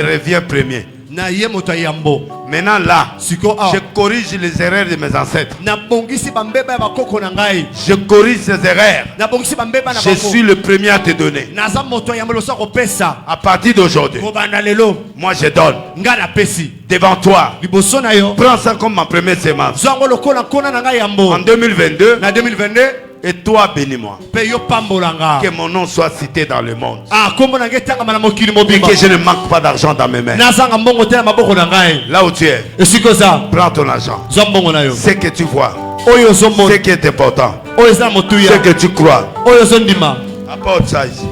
reviens premier. Maintenant là, je corrige les erreurs de mes ancêtres. Je corrige ces erreurs. Je suis le premier à te donner. À partir d'aujourd'hui, moi je donne. Devant toi, prends ça comme ma première semence. En 2022, et toi bénis-moi. Que mon nom soit cité dans le monde. Et que je ne manque pas d'argent dans mes mains. Là où tu es, prends ton argent. Ce que tu vois, ce qui est important, ce que tu crois, apporte ça ici.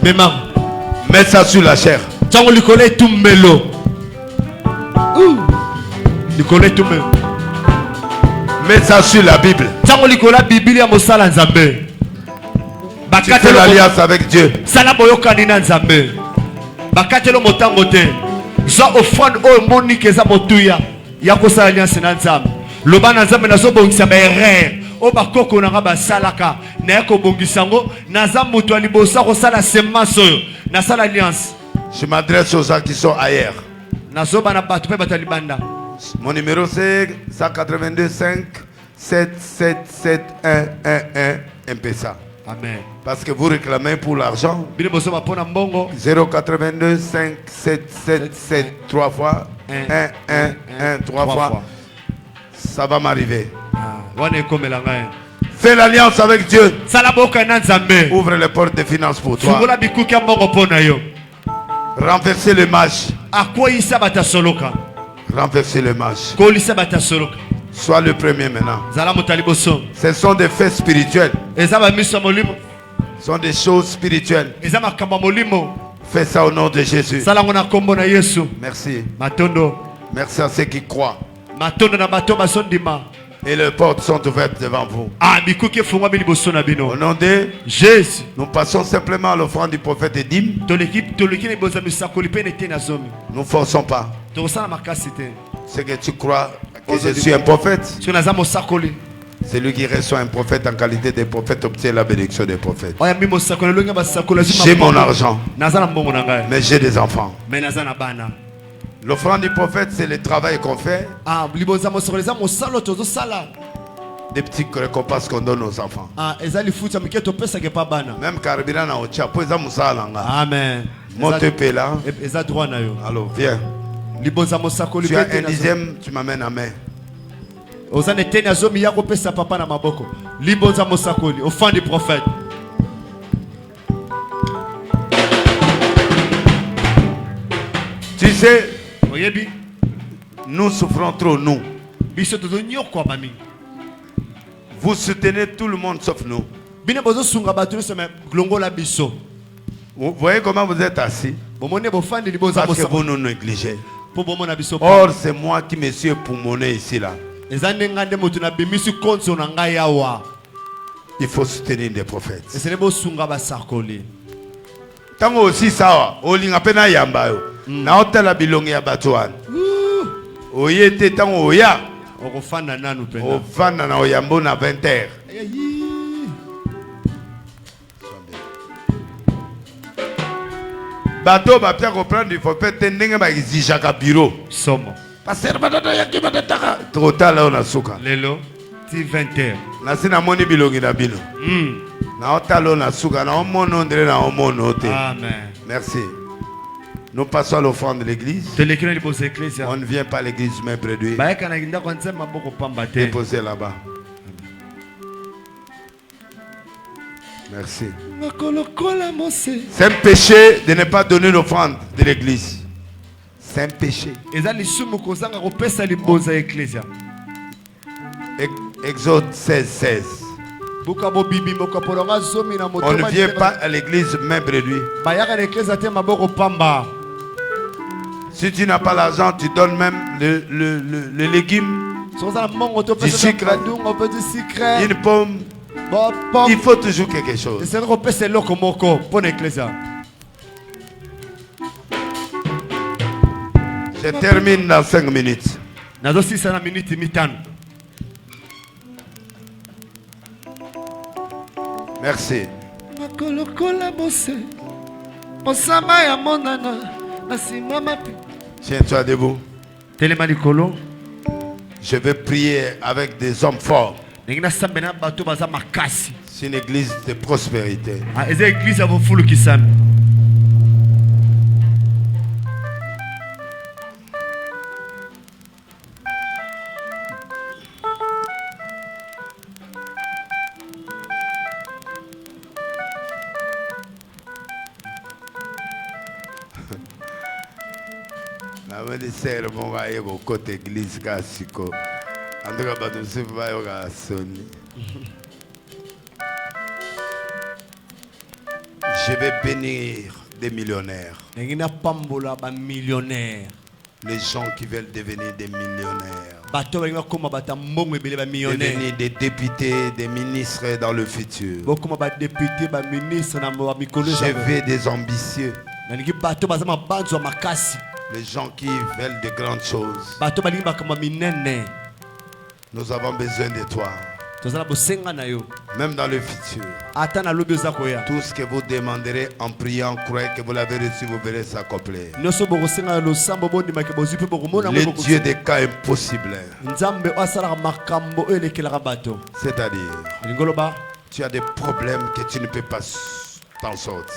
Mets ça sur la chair. Mets ça sur la Bible. Tu fais l'alliance avec Dieu. Je m'adresse aux gens qui sont ailleurs. Mon numéro c'est 182 5 7 7 7 1 1 1 MPSA. Amen. Parce que vous réclamez pour l'argent. 082 5 7 7 7 3 fois 1 1 1 3 fois. Ça va m'arriver. Fais l'alliance avec Dieu. Ouvre les portes de finances pour toi. Renverser le mage. Renverser le mage. Sois le premier maintenant. Ce sont des faits spirituels. Ce sont des choses spirituelles. Fais ça au nom de Jésus. Merci. Merci à ceux qui croient. Et les portes sont ouvertes devant vous. Au nom de Jésus, nous passons simplement à l'offrande du prophète et dîmes. Nous ne forçons pas. C'est que tu crois que je suis un prophète. C'est lui qui reçoit un prophète en qualité de prophète obtient la bénédiction des prophètes. J'ai mon argent, mais j'ai des enfants. L'offrande du prophète, c'est le travail qu'on fait. Des petites récompenses qu'on donne aux enfants. Même carburant na ocha, pour ça musalanga. Amen. Monte là. Alors viens. Tu as un dixième, tu m'amènes à main. Tu sais, nous souffrons trop, nous. Vous soutenez tout le monde sauf nous. Vous voyez comment vous êtes assis? Parce que vous nous négligez. Or, c'est moi qui me suis époumoné ici là. Il faut soutenir des prophètes. Tango aussi ça, olinga pena yamba yo. Na otala bilongi ya batuan. Oyete tango oya. Ofanda nanu pena. Ofanda na oyambo na 20h. Bateau va bien reprendre, il faut faire tendenge ba exijaka bureau. Somo. Passer badata yaki badata. Total on a souka. Lelo ti 20h. Na sina moni bilongi na bino. Na otalo na souka na omono ndre na omono te. Amen. Merci. Nous passons à l'offrande de l'église. On ne vient pas à l'église mais préduire. Déposez là-bas. Merci. C'est un péché de ne pas donner l'offrande de l'église. C'est un péché. Exode 16, 16. On ne vient pas à l'église même réduit. Si tu n'as pas l'argent, tu donnes même le légume, du sucre, une pomme. Il faut toujours quelque chose. Je termine dans 5 minutes. Merci. Tiens-toi debout. telema likolo. Je vais prier avec des hommes forts. Ndenge nasambela bato baza makasi. C'est une église de prospérité. Eza église ya bofulukisami. C'est le bon côté église Kassiko. En tout cas, nous sommes pas Sony. Je vais bénir des millionnaires. Les gens qui veulent devenir des millionnaires. Devenir des députés, des ministres dans le futur. Je veux des ambitieux. Les gens qui veulent de grandes choses. Nous avons besoin de toi. Même dans le futur. Tout ce que vous demanderez en priant, croyez que vous l'avez reçu, vous verrez s'accomplir. Le Dieu des cas impossibles. C'est-à-dire, tu as des problèmes que tu ne peux pas t'en sortir.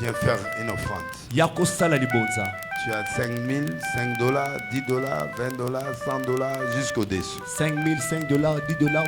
Viens faire une offrande. Tu as 5 000, 5 $, 10 $, 20 $, 100 $, jusqu'au-dessus. 5 000, 5 $, 10 $,